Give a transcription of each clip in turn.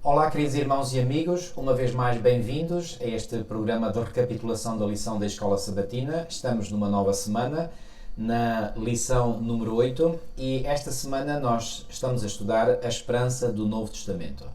Olá, queridos irmãos e amigos, uma vez mais bem-vindos a este programa de recapitulação da lição da Escola Sabatina. Estamos numa nova semana, na lição número 8, e esta semana nós estamos a estudar a esperança do Novo Testamento.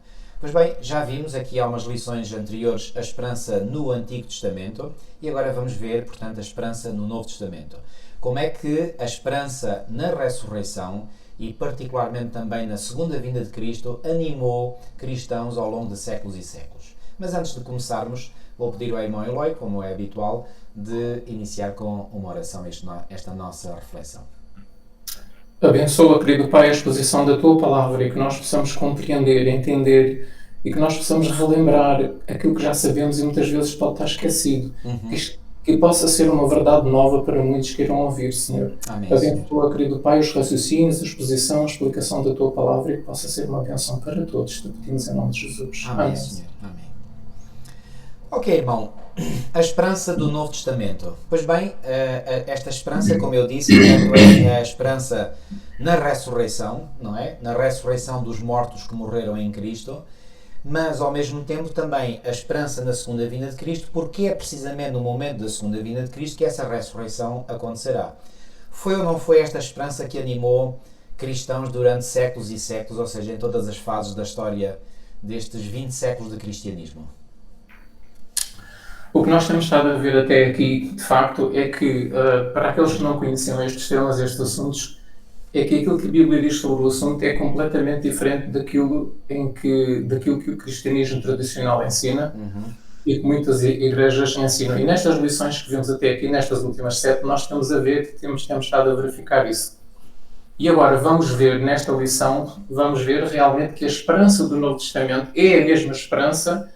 Pois bem, já vimos aqui há umas lições anteriores a esperança no Antigo Testamento e agora vamos ver, portanto, a esperança no Novo Testamento. Como é que a esperança na ressurreição e particularmente também na segunda vinda de Cristo animou cristãos ao longo de séculos e séculos. Mas antes de começarmos, vou pedir ao irmão Eloy, como é habitual, de iniciar com uma oração esta nossa reflexão. Abençoa, querido Pai, a exposição da Tua Palavra e que nós possamos compreender, entender e que nós possamos relembrar aquilo que já sabemos e muitas vezes pode estar esquecido. Que possa ser uma verdade nova para muitos que irão ouvir, Senhor. Amém, Abençoa, querido Pai, os raciocínios, a exposição, a explicação da Tua Palavra e que possa ser uma bênção para todos. Te pedimos em nome de Jesus. Amém, Senhor. Amém. Ok, irmão. A esperança do Novo Testamento. Pois bem, esta esperança, como eu disse, é a esperança na ressurreição, não é? Na ressurreição dos mortos que morreram em Cristo, mas ao mesmo tempo também a esperança na segunda vinda de Cristo, porque é precisamente no momento da segunda vinda de Cristo que essa ressurreição acontecerá. Foi ou não foi esta esperança que animou cristãos durante séculos e séculos, ou seja, em todas as fases da história destes 20 séculos de cristianismo? O que nós temos estado a ver até aqui, de facto, é que, para aqueles que não conheciam estes temas, estes assuntos, é que aquilo que a Bíblia diz sobre o assunto é completamente diferente daquilo que o cristianismo tradicional ensina e que muitas igrejas ensinam. E nestas lições que vimos até aqui, nestas últimas 7, nós estamos a ver que temos estado a verificar isso. E agora vamos ver, nesta lição, vamos ver realmente que a esperança do Novo Testamento é a mesma esperança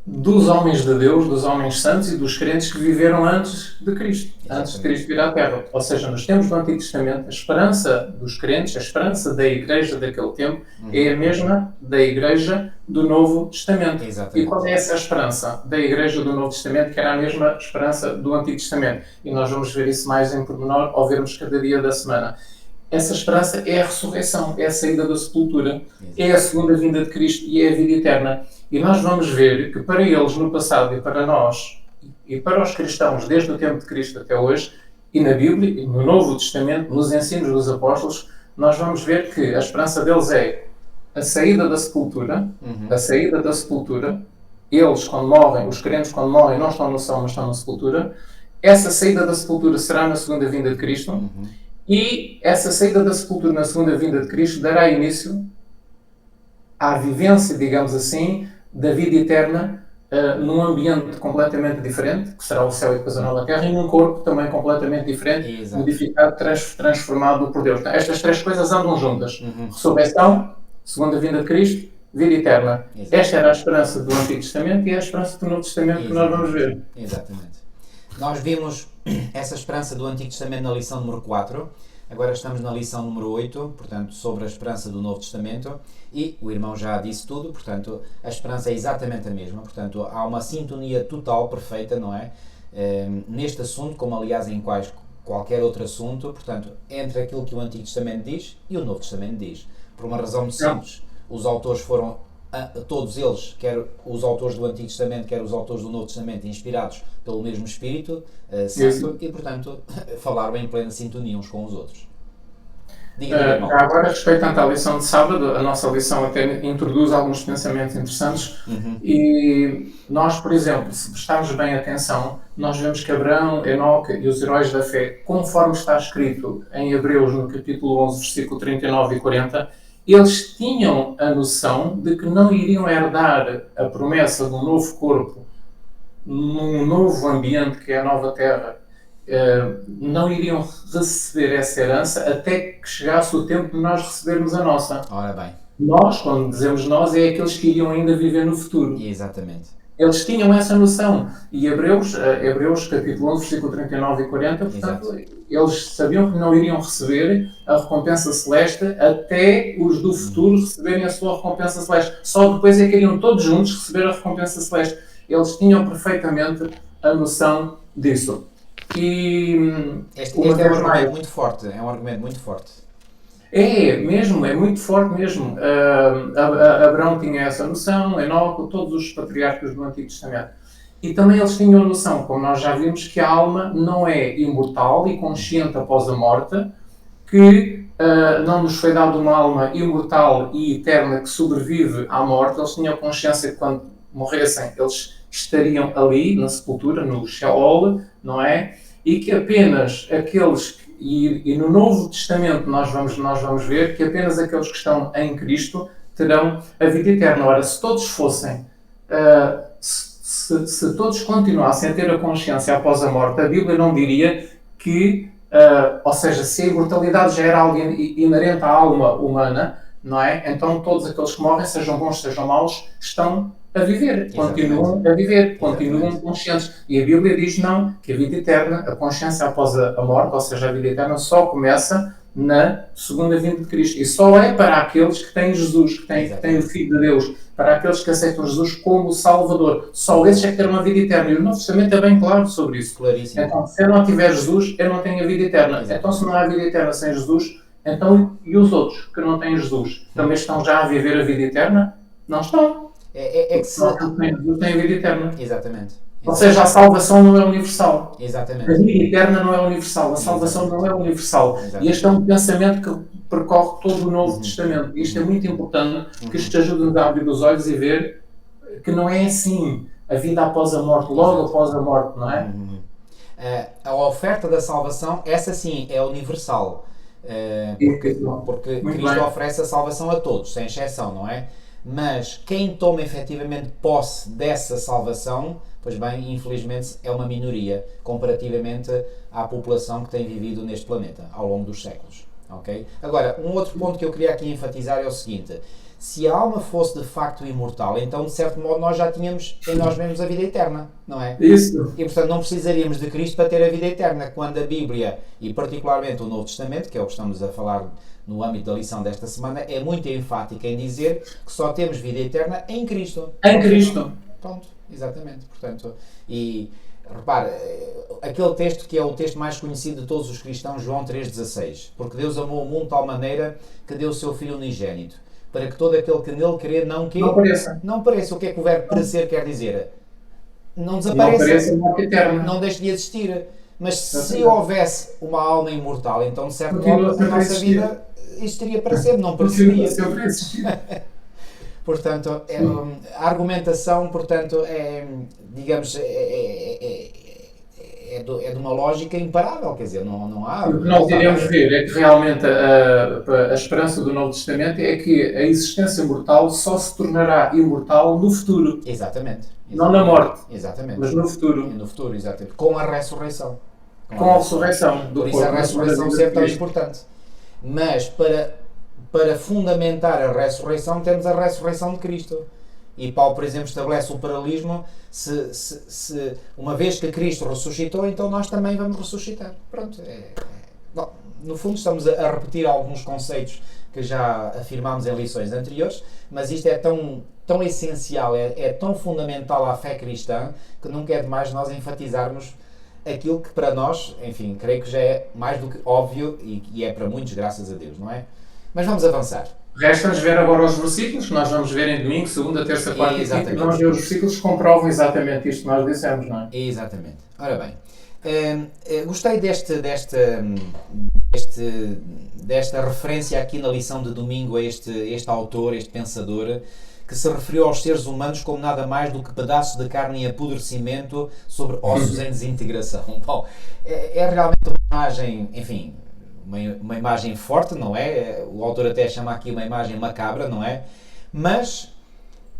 dos homens de Deus, dos homens santos e dos crentes que viveram antes de Cristo, antes de Cristo vir à Terra. Ou seja, nos tempos do Antigo Testamento, a esperança dos crentes, a esperança da igreja daquele tempo, é a mesma da igreja do Novo Testamento. Exatamente. E qual é essa esperança da igreja do Novo Testamento, que era a mesma esperança do Antigo Testamento? E nós vamos ver isso mais em pormenor ao vermos cada dia da semana. Essa esperança é a ressurreição, é a saída da sepultura, é a segunda vinda de Cristo e é a vida eterna. E nós vamos ver que para eles no passado e para nós, e para os cristãos desde o tempo de Cristo até hoje, e na Bíblia, e no Novo Testamento, nos ensinos dos apóstolos, nós vamos ver que a esperança deles é a saída da sepultura, a saída da sepultura. Eles, quando morrem, os crentes, quando morrem, não estão no céu, mas estão na sepultura. Essa saída da sepultura será na segunda vinda de Cristo. E essa saída da sepultura na segunda vinda de Cristo dará início à vivência, digamos assim, da vida eterna num ambiente completamente diferente, que será o céu e depois a nova terra, e num corpo também completamente diferente, Exato. modificado, transformado por Deus. Então, estas três coisas andam juntas. Ressurreição, segunda vinda de Cristo, vida eterna. Exato. Esta era a esperança do Antigo Testamento e é a esperança do Novo Testamento que nós vamos ver. Exatamente. Nós vimos essa esperança do Antigo Testamento na lição número 4, agora estamos na lição número 8, portanto, sobre a esperança do Novo Testamento, e o irmão já disse tudo, portanto, a esperança é exatamente a mesma, portanto, há uma sintonia total, perfeita, não é? Neste assunto, como aliás em qualquer outro assunto, portanto, entre aquilo que o Antigo Testamento diz e o Novo Testamento diz, por uma razão muito simples. Os autores foram, todos eles, quer os autores do Antigo Testamento, quer os autores do Novo Testamento, inspirados pelo mesmo Espírito Santo e, portanto, falaram em plena sintonia uns com os outros. Agora, respeitando à lição de sábado, a nossa lição até introduz alguns pensamentos interessantes e nós, por exemplo, se prestarmos bem atenção, nós vemos que Abraão, Enoque e os heróis da fé, conforme está escrito em Hebreus, no capítulo 11, versículo 39 e 40, eles tinham a noção de que não iriam herdar a promessa de um novo corpo num novo ambiente que é a nova terra. Não iriam receber essa herança até que chegasse o tempo de nós recebermos a nossa. Ora bem. Nós, quando dizemos nós, é aqueles que iriam ainda viver no futuro. Exatamente. Eles tinham essa noção. E Hebreus capítulo 11, versículo 39 e 40, portanto, eles sabiam que não iriam receber a recompensa celeste até os do futuro receberem a sua recompensa celeste. Só depois é que iriam todos juntos receber a recompensa celeste. Eles tinham perfeitamente a noção disso. E este é um argumento muito forte. É um argumento muito forte. Mesmo, é muito forte mesmo. Abraão tinha essa noção, Enoque, todos os patriarcas do Antigo Testamento. E também eles tinham noção, como nós já vimos, que a alma não é imortal e consciente após a morte, que não nos foi dado uma alma imortal e eterna que sobrevive à morte. Eles tinham consciência que quando morressem, eles estariam ali, na sepultura, no Sheol, não é? E que apenas aqueles, e no Novo Testamento nós vamos ver que apenas aqueles que estão em Cristo terão a vida eterna. Ora, se todos fossem, se todos continuassem a ter a consciência após a morte, a Bíblia não diria que, ou seja, se a imortalidade já era algo inerente à alma humana, não é? Então todos aqueles que morrem, sejam bons, sejam maus, estão a viver, continuam a viver, continuam conscientes. E a Bíblia diz não, que a vida eterna, a consciência após a morte, ou seja, a vida eterna só começa na segunda vinda de Cristo. E só é para aqueles que têm Jesus, que têm o Filho de Deus, para aqueles que aceitam Jesus como Salvador. Só esses é que terão a vida eterna. E o Novo Testamento é bem claro sobre isso. Claríssimo. Então, se eu não tiver Jesus, eu não tenho a vida eterna. Então, se não há vida eterna sem Jesus, então, e os outros que não têm Jesus, também estão já a viver a vida eterna? Não estão. É que se... Não têm Jesus, têm a vida eterna. Exatamente. Ou seja, a salvação não é universal. Exatamente. A vida eterna não é universal. A salvação não é universal. E este é um pensamento que percorre todo o Novo Testamento. E isto é muito importante, que isto ajude-nos a abrir os olhos e ver que não é assim a vida após a morte, logo após a morte, não é? A oferta da salvação, essa sim, é universal. Porque Cristo oferece a salvação a todos, sem exceção, não é? Mas quem toma efetivamente posse dessa salvação, pois bem, infelizmente é uma minoria comparativamente à população que tem vivido neste planeta ao longo dos séculos. Okay? Agora, um outro ponto que eu queria aqui enfatizar é o seguinte: se a alma fosse de facto imortal, então de certo modo nós já tínhamos em nós mesmos a vida eterna, não é? Isso. E portanto não precisaríamos de Cristo para ter a vida eterna, quando a Bíblia, e particularmente o Novo Testamento, que é o que estamos a falar no âmbito da lição desta semana, é muito enfática em dizer que só temos vida eterna em Cristo. Em Cristo. Pronto, exatamente. Portanto, e repare, aquele texto que é o texto mais conhecido de todos os cristãos, João 3,16. Porque Deus amou o mundo de tal maneira que deu o seu Filho unigénito, para que todo aquele que nele crer não pereça. Não pereça. O que é que o verbo perecer quer dizer? Não desapareça. Não deixe de existir. Mas se houvesse uma alma imortal, então de certo modo a nossa vida existiria para sempre, não pereceria. Portanto, a argumentação, portanto, digamos, é de uma lógica imparável, quer dizer, não há... O que nós iremos ver é que realmente a esperança do Novo Testamento é que a existência mortal só se tornará imortal no futuro. Exatamente. Não na morte, exatamente, mas no futuro. No futuro, exatamente. Com a ressurreição. Com a ressurreição. Por isso a ressurreição ser tão importante. Mas para fundamentar a ressurreição, temos a ressurreição de Cristo. E Paulo, por exemplo, estabelece o paralelismo: se uma vez que Cristo ressuscitou, então nós também vamos ressuscitar. Pronto. Bom, no fundo, estamos a repetir alguns conceitos que já afirmámos em lições anteriores, mas isto é tão essencial, é tão fundamental à fé cristã, que nunca é demais nós enfatizarmos aquilo que para nós, enfim, creio que já é mais do que óbvio e é para muitos, graças a Deus, não é? Mas vamos avançar. Resta-nos ver agora os versículos que nós vamos ver em domingo, segunda, terça, quarta e quinta, e vamos ver os versículos que comprovam exatamente isto que nós dissemos, não é? Exatamente. Ora bem, gostei desta referência aqui na lição de domingo a este autor, este pensador, que se referiu aos seres humanos como nada mais do que pedaços de carne em apodrecimento sobre ossos em desintegração. Bom, é realmente uma imagem, enfim, uma imagem forte, não é? O autor até chama aqui uma imagem macabra, não é? Mas,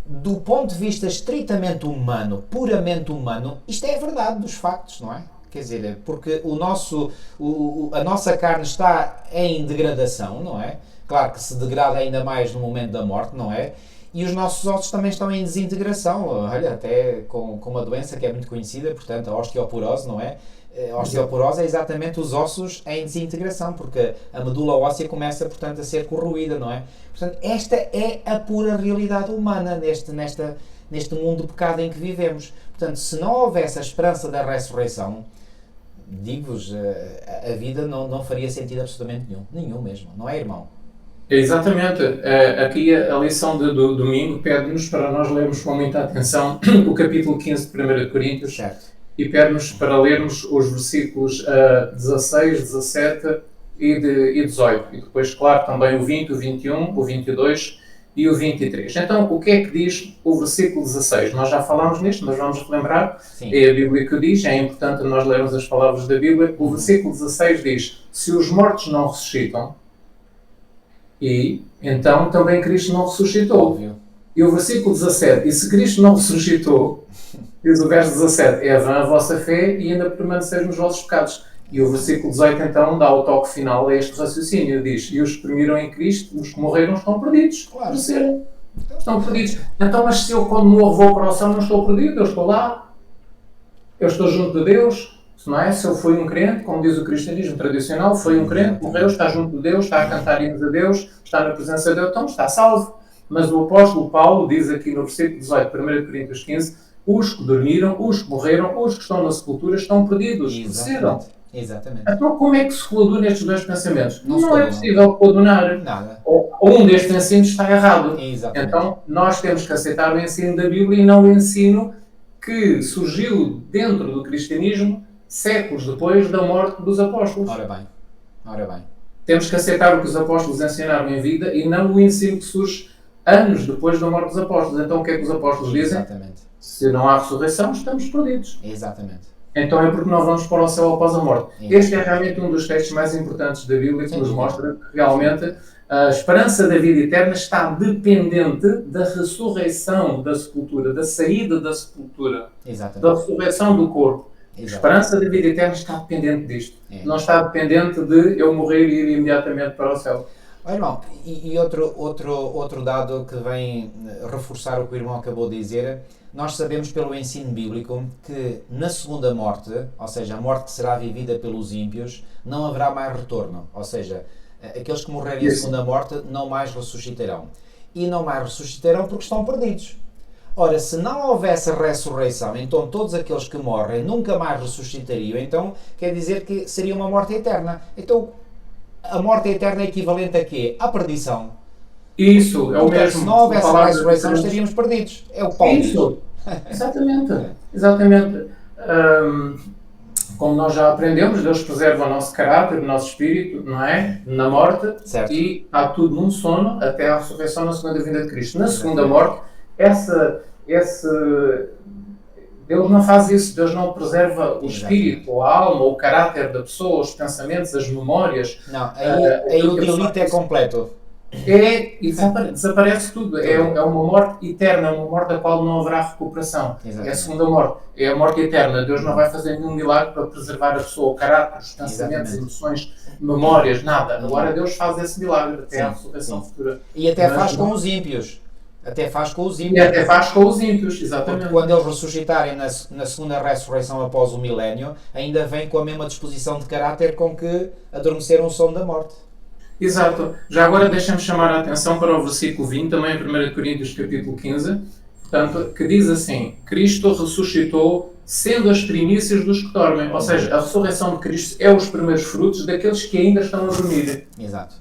do ponto de vista estritamente humano, puramente humano, isto é a verdade dos factos, não é? Quer dizer, porque a nossa carne está em degradação, não é? Claro que se degrada ainda mais no momento da morte, não é? E os nossos ossos também estão em desintegração, olha, até com uma doença que é muito conhecida, portanto, a osteoporose, não é? A osteoporose é exatamente os ossos em desintegração, porque a medula óssea começa, portanto, a ser corroída, não é? Portanto, esta é a pura realidade humana neste mundo de pecado em que vivemos. Portanto, se não houvesse a esperança da ressurreição, digo-vos, a vida não faria sentido absolutamente nenhum. Nenhum mesmo, não é, irmão? Exatamente. Aqui a lição do domingo pede-nos para nós lermos com muita atenção o capítulo 15 de 1 de Coríntios Certo. e pede-nos para lermos os versículos 16, 17 e 18. E depois, claro, também o 20, o 21, o 22 e o 23. Então, o que é que diz o versículo 16? Nós já falámos nisto, mas vamos relembrar. Sim. É a Bíblia que o diz, é importante nós lermos as palavras da Bíblia. O versículo 16 diz: se os mortos não ressuscitam, e então também Cristo não ressuscitou. Óbvio. E o versículo 17: e se Cristo não ressuscitou, diz o verso 17, é vã a vossa fé e ainda permaneceis nos vossos pecados. E o versículo 18 então dá o toque final a este raciocínio. Diz: e os que dormiram em Cristo, os que morreram, estão perdidos. Claro. Por serem. Estão perdidos. Então, mas se eu quando morro vou para o céu, não estou perdido, eu estou lá. Eu estou junto de Deus. Não é? Se eu fui um crente, como diz o cristianismo tradicional, foi um crente, morreu, está junto de Deus, está a cantar hinos a Deus, está na presença de Deus, então está salvo. Mas o apóstolo Paulo diz aqui no versículo 18, 1 Coríntios 15, os que dormiram, os que morreram, os que estão na sepultura estão perdidos, pereceram. Exatamente. Então como é que se coaduna estes dois pensamentos? Não se Não é coaduna. possível coadunar. Nada. Um destes ensinos está errado. Exatamente. Então nós temos que aceitar o ensino da Bíblia e não o ensino que surgiu dentro do cristianismo séculos depois da morte dos apóstolos. Ora bem. Temos que aceitar o que os apóstolos ensinaram em vida e não o ensino que surge anos depois da morte dos apóstolos. Então o que é que os apóstolos dizem? Exatamente. Se não há ressurreição, estamos perdidos. Exatamente. Então é porque não vamos para o céu após a morte. Exatamente. Este é realmente um dos textos mais importantes da Bíblia que nos mostra que realmente a esperança da vida eterna está dependente da ressurreição da sepultura, da saída da sepultura, Exatamente. da ressurreição do corpo. A esperança da vida eterna está dependente disto. Não está dependente de eu morrer e ir imediatamente para o céu. Oh, irmão, e outro dado que vem reforçar o que o irmão acabou de dizer, nós sabemos pelo ensino bíblico que na segunda morte, ou seja, a morte que será vivida pelos ímpios, não haverá mais retorno. Ou seja, aqueles que morrerem em segunda morte não mais ressuscitarão. E não mais ressuscitarão porque estão perdidos. Ora, se não houvesse ressurreição, então todos aqueles que morrem nunca mais ressuscitariam, então quer dizer que seria uma morte eterna. Então, a morte eterna é equivalente a quê? À perdição. Isso, é o Portanto, mesmo. se não houvesse ressurreição, estaríamos perdidos. É o Paulo. Isso, exatamente. Como nós já aprendemos, Deus preserva o nosso caráter, o nosso espírito, não é? Na morte. Certo. E há tudo num sono até à ressurreição na segunda vinda de Cristo. Na segunda morte, Deus não faz isso, Deus não preserva o espírito, a alma, o caráter da pessoa, os pensamentos, as memórias. Não, aí o delito é completo. E desaparece tudo. É uma morte eterna, uma morte da qual não haverá recuperação. Exatamente. É a segunda morte. É a morte eterna. Deus não vai fazer nenhum milagre para preservar a pessoa, o caráter, os pensamentos, emoções, memórias, nada. Agora Deus faz esse milagre até à ressurreição futura. E até faz com os ímpios. Até faz com os ímpios. E até faz com os ímpios, exatamente. Porque quando eles ressuscitarem na segunda ressurreição após o milénio, ainda vêm com a mesma disposição de caráter com que adormeceram o sono da morte. Exato. Já agora deixa-me chamar a atenção para o versículo 20, também em 1 Coríntios capítulo 15, portanto, que diz assim: Cristo ressuscitou sendo as primícias dos que dormem. Ou seja, a ressurreição de Cristo é os primeiros frutos daqueles que ainda estão a dormir. Exato.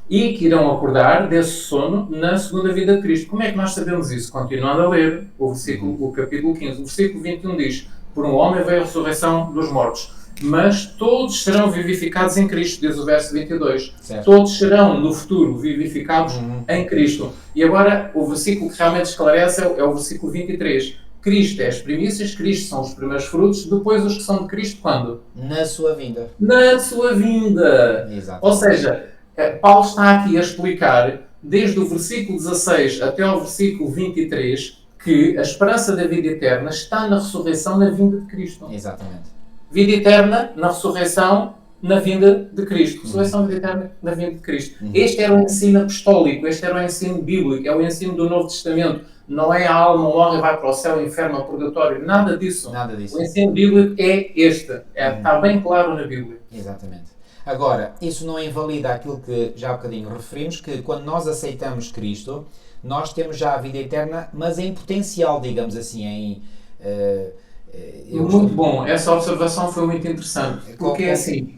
E que irão acordar desse sono na segunda vida de Cristo. Como é que nós sabemos isso? Continuando a ler o capítulo 15. O versículo 21 diz: por um homem veio a ressurreição dos mortos. Mas todos serão vivificados em Cristo, diz o verso 22. Certo. Todos serão, no futuro, vivificados em Cristo. E agora, o versículo que realmente esclarece é o versículo 23. Cristo é as primícias, Cristo são os primeiros frutos, depois os que são de Cristo, quando? Na sua vinda. Na sua vinda. Exato. Ou seja, Paulo está aqui a explicar, desde o versículo 16 até ao versículo 23, que a esperança da vida eterna está na ressurreição, na vinda de Cristo. Exatamente. Vida eterna na ressurreição, na vinda de Cristo. Ressurreição, vida eterna na vinda de Cristo. Este era o ensino apostólico, este era o ensino bíblico, é o ensino do Novo Testamento. Não é a alma morre e vai para o céu, inferno ou purgatório, nada disso. Nada disso. O ensino bíblico é este. Está bem claro na Bíblia. Exatamente. Agora, isso não invalida aquilo que já há bocadinho referimos, que quando nós aceitamos Cristo, nós temos já a vida eterna, mas em potencial, digamos assim, Muito bom, essa observação foi muito interessante, porque é assim,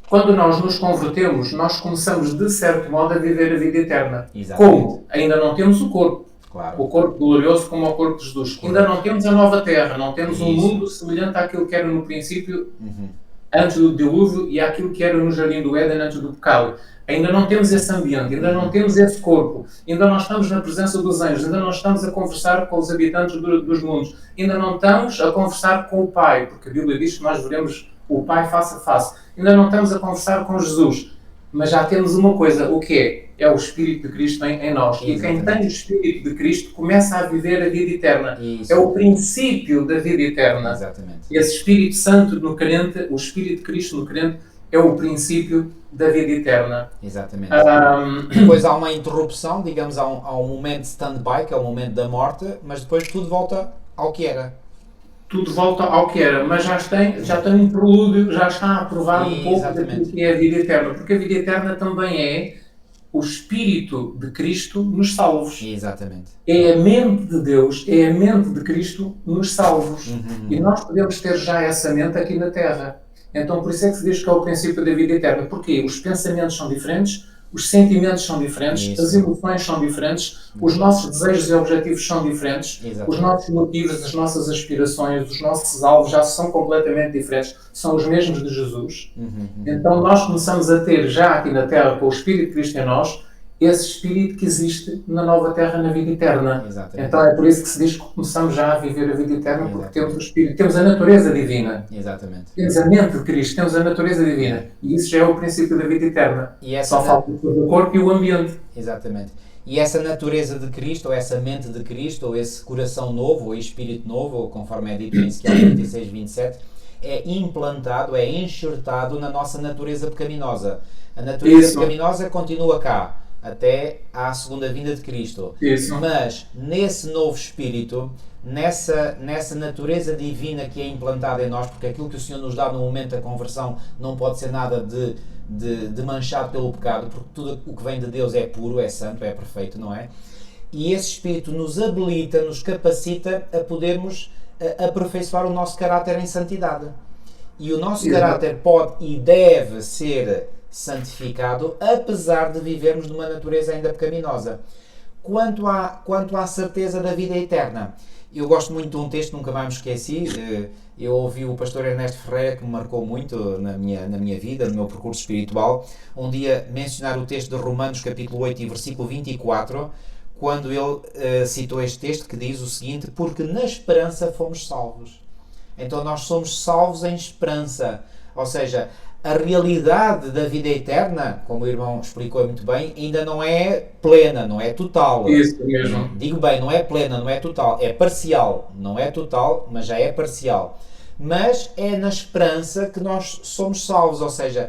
Quando nós nos convertemos, nós começamos, de certo modo, a viver a vida eterna. Exatamente. Como? Ainda não temos o corpo. Claro. O corpo glorioso como o corpo de Jesus. Correto. Ainda não temos a nova terra, não temos um Isso. mundo semelhante àquilo que era no princípio, Uhum. antes do dilúvio, e àquilo que era no jardim do Éden antes do pecado. Ainda não temos esse ambiente, ainda não temos esse corpo, ainda não estamos na presença dos anjos, ainda não estamos a conversar com os habitantes dos mundos, ainda não estamos a conversar com o Pai, porque a Bíblia diz que nós veremos o Pai face a face. Ainda não estamos a conversar com Jesus, mas já temos uma coisa, o que é? É o Espírito de Cristo em nós. Exatamente. E quem tem o Espírito de Cristo começa a viver a vida eterna. Isso. É o princípio da vida eterna. Exatamente. Esse Espírito Santo no crente, o Espírito de Cristo no crente, é o princípio da vida eterna. Exatamente. Depois há uma interrupção, digamos, há um momento de stand-by, que é o momento da morte, mas depois tudo volta ao que era. Tudo volta ao que era, mas já tem um prelúdio, já está a provar um pouco daquilo que é a vida eterna, porque a vida eterna também é o Espírito de Cristo nos salvos. Exatamente. É a mente de Deus, é a mente de Cristo nos salvos. E nós podemos ter já essa mente aqui na Terra. Então, por isso é que se diz que é o princípio da vida eterna. Porquê? Os pensamentos são diferentes, os sentimentos são diferentes, Isso. as emoções são diferentes, os nossos desejos e objetivos são diferentes, Exatamente. os nossos motivos, as nossas aspirações, os nossos alvos já são completamente diferentes. São os mesmos de Jesus. Então, nós começamos a ter já aqui na Terra, com o Espírito de Cristo em nós, esse Espírito que existe na nova Terra, na vida eterna. Exatamente. Então é por isso que se diz que começamos já a viver a vida eterna, porque Exatamente. temos o Espírito, temos a natureza divina. Exatamente. Temos a mente de Cristo, temos a natureza divina. E isso já é o princípio da vida eterna. E essa Só falta o corpo e o ambiente. Exatamente. E essa natureza de Cristo, ou essa mente de Cristo, ou esse coração novo, ou espírito novo, ou conforme é dito em Ezequiel 36, 27, é implantado, é enxertado na nossa natureza pecaminosa. A natureza pecaminosa continua cá, até à segunda vinda de Cristo. Isso. Mas nesse novo espírito, nessa natureza divina que é implantada em nós, porque aquilo que o Senhor nos dá no momento da conversão não pode ser nada de manchado pelo pecado, porque tudo o que vem de Deus é puro, é santo, é perfeito, não é? E esse espírito nos habilita, nos capacita a podermos aperfeiçoar o nosso caráter em santidade. E o nosso caráter pode e deve ser santificado, apesar de vivermos numa natureza ainda pecaminosa. Quanto à certeza da vida eterna, eu gosto muito de um texto, nunca mais me esqueci. Eu ouvi o pastor Ernesto Ferreira, que me marcou muito na minha vida, no meu percurso espiritual, um dia mencionar o texto de Romanos capítulo 8 e versículo 24, quando ele citou este texto que diz o seguinte: porque na esperança fomos salvos. Então nós somos salvos em esperança, ou seja, a realidade da vida eterna, como o irmão explicou muito bem, ainda não é plena, não é total. Isso mesmo. Digo bem, não é plena, não é total, é parcial. Não é total, mas já é parcial. Mas é na esperança que nós somos salvos, ou seja,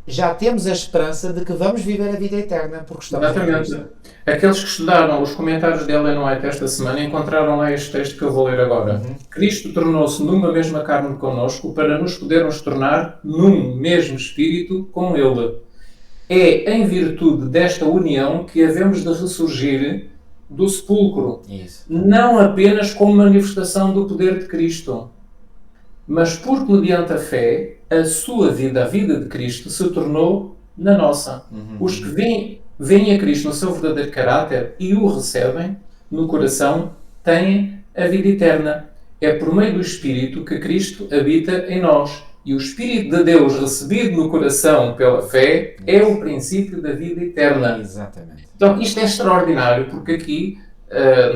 já temos a esperança de que vamos viver a vida eterna, porque estamos em Cristo. Exatamente. Aqueles que estudaram os comentários de Ellen White esta semana encontraram lá este texto que eu vou ler agora. Cristo tornou-se numa mesma carne connosco para nos podermos tornar num mesmo espírito com Ele. É em virtude desta união que havemos de ressurgir do sepulcro, Isso. não apenas como manifestação do poder de Cristo, mas porque mediante a fé, a sua vida, a vida de Cristo, se tornou na nossa. Os que veem a Cristo no seu verdadeiro caráter e o recebem no coração, têm a vida eterna. É por meio do Espírito que Cristo habita em nós. E o Espírito de Deus recebido no coração pela fé é o princípio da vida eterna. Exatamente. Então isto é extraordinário, porque aqui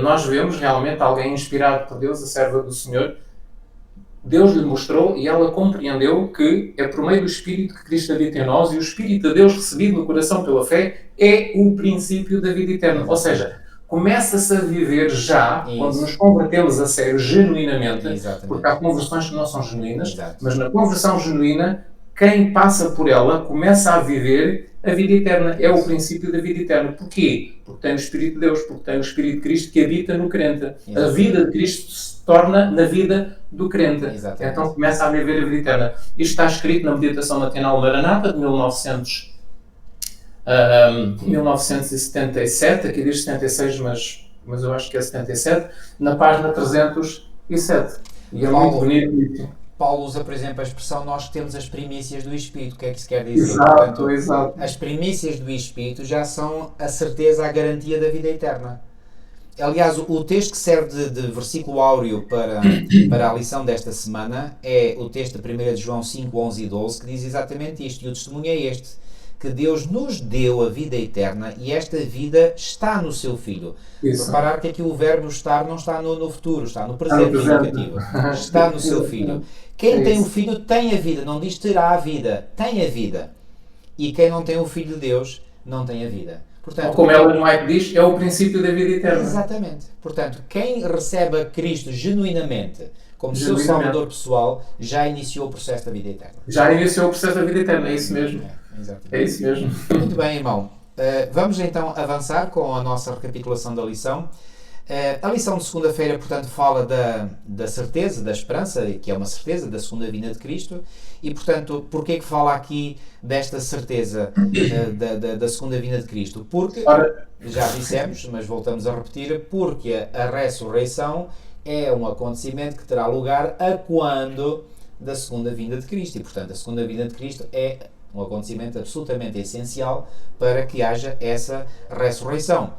nós vemos realmente alguém inspirado por Deus, a serva do Senhor. Deus lhe mostrou e ela compreendeu que é por meio do Espírito que Cristo habita em nós, e o Espírito de Deus recebido no coração pela fé é o princípio da vida eterna. Ou seja, começa-se a viver já, quando nos convertemos a sério, genuinamente, porque há conversões que não são genuínas, mas na conversão genuína, quem passa por ela começa a viver a vida eterna. É o princípio da vida eterna. Porquê? Porque tem o Espírito de Deus, porque tem o Espírito de Cristo que habita no crente. A vida de Cristo se torna na vida do crente. Então começa a viver a vida eterna. Isto está escrito na Meditação Matinal Maranata de 1977, aqui diz 76, mas eu acho que é 77, na página 307. E é muito bonito isso. Paulo usa, por exemplo, a expressão nós que temos as primícias do Espírito. O que é que isso quer dizer? Exato, Portanto, exato. as primícias do Espírito já são a certeza, a garantia da vida eterna. Aliás, o texto que serve de versículo áureo para a lição desta semana é o texto de 1 de João 5, 11 e 12, que diz exatamente isto, e o testemunho é este, que Deus nos deu a vida eterna e esta vida está no seu Filho. Isso. Reparar que aqui o verbo estar não está no futuro, está no Está no presente presente. indicativo. Está no seu Filho. Quem tem o Filho tem a vida, não diz terá a vida, tem a vida. E quem não tem o Filho de Deus não tem a vida. Portanto, como Ellen White diz, é o princípio da vida eterna. Exatamente. Portanto, quem recebe a Cristo genuinamente como seu Salvador pessoal já iniciou o processo da vida eterna. Já iniciou o processo da vida eterna, é isso mesmo. É isso mesmo. Muito bem, irmão. Vamos então avançar com a nossa recapitulação da lição. A lição de segunda-feira, portanto, fala da certeza, da esperança, que é uma certeza da segunda vinda de Cristo. E, portanto, porquê que fala aqui desta certeza da segunda vinda de Cristo? Porque, já dissemos, mas voltamos a repetir, porque a ressurreição é um acontecimento que terá lugar a quando da segunda vinda de Cristo. E, portanto, a segunda vinda de Cristo é um acontecimento absolutamente essencial para que haja essa ressurreição.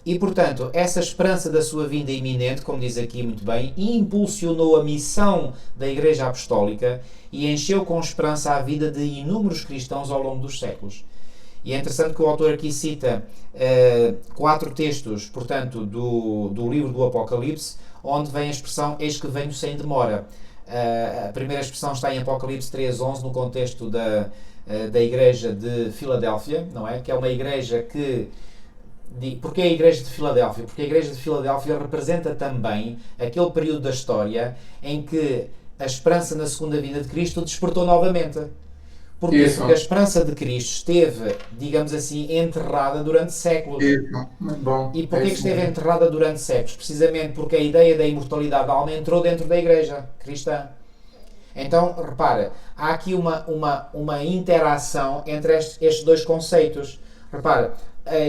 E, portanto, essa esperança da sua vinda iminente, como diz aqui muito bem, impulsionou a missão da Igreja Apostólica e encheu com esperança a vida de inúmeros cristãos ao longo dos séculos. E é interessante que o autor aqui cita 4 textos, portanto, do livro do Apocalipse, onde vem a expressão eis que venho sem demora. A primeira expressão está em Apocalipse 3:11, no contexto da Igreja de Filadélfia, não é? Que é uma igreja que... Porquê a Igreja de Filadélfia? Porque a Igreja de Filadélfia representa também aquele período da história em que a esperança na segunda vinda de Cristo despertou novamente. Porquê? Isso. Porque a esperança de Cristo esteve, digamos assim, enterrada durante séculos. Isso. Muito bom. E porquê que esteve enterrada durante séculos? Precisamente porque a ideia da imortalidade da alma entrou dentro da Igreja cristã. Então, repara, há aqui uma interação entre estes dois conceitos. Repara, a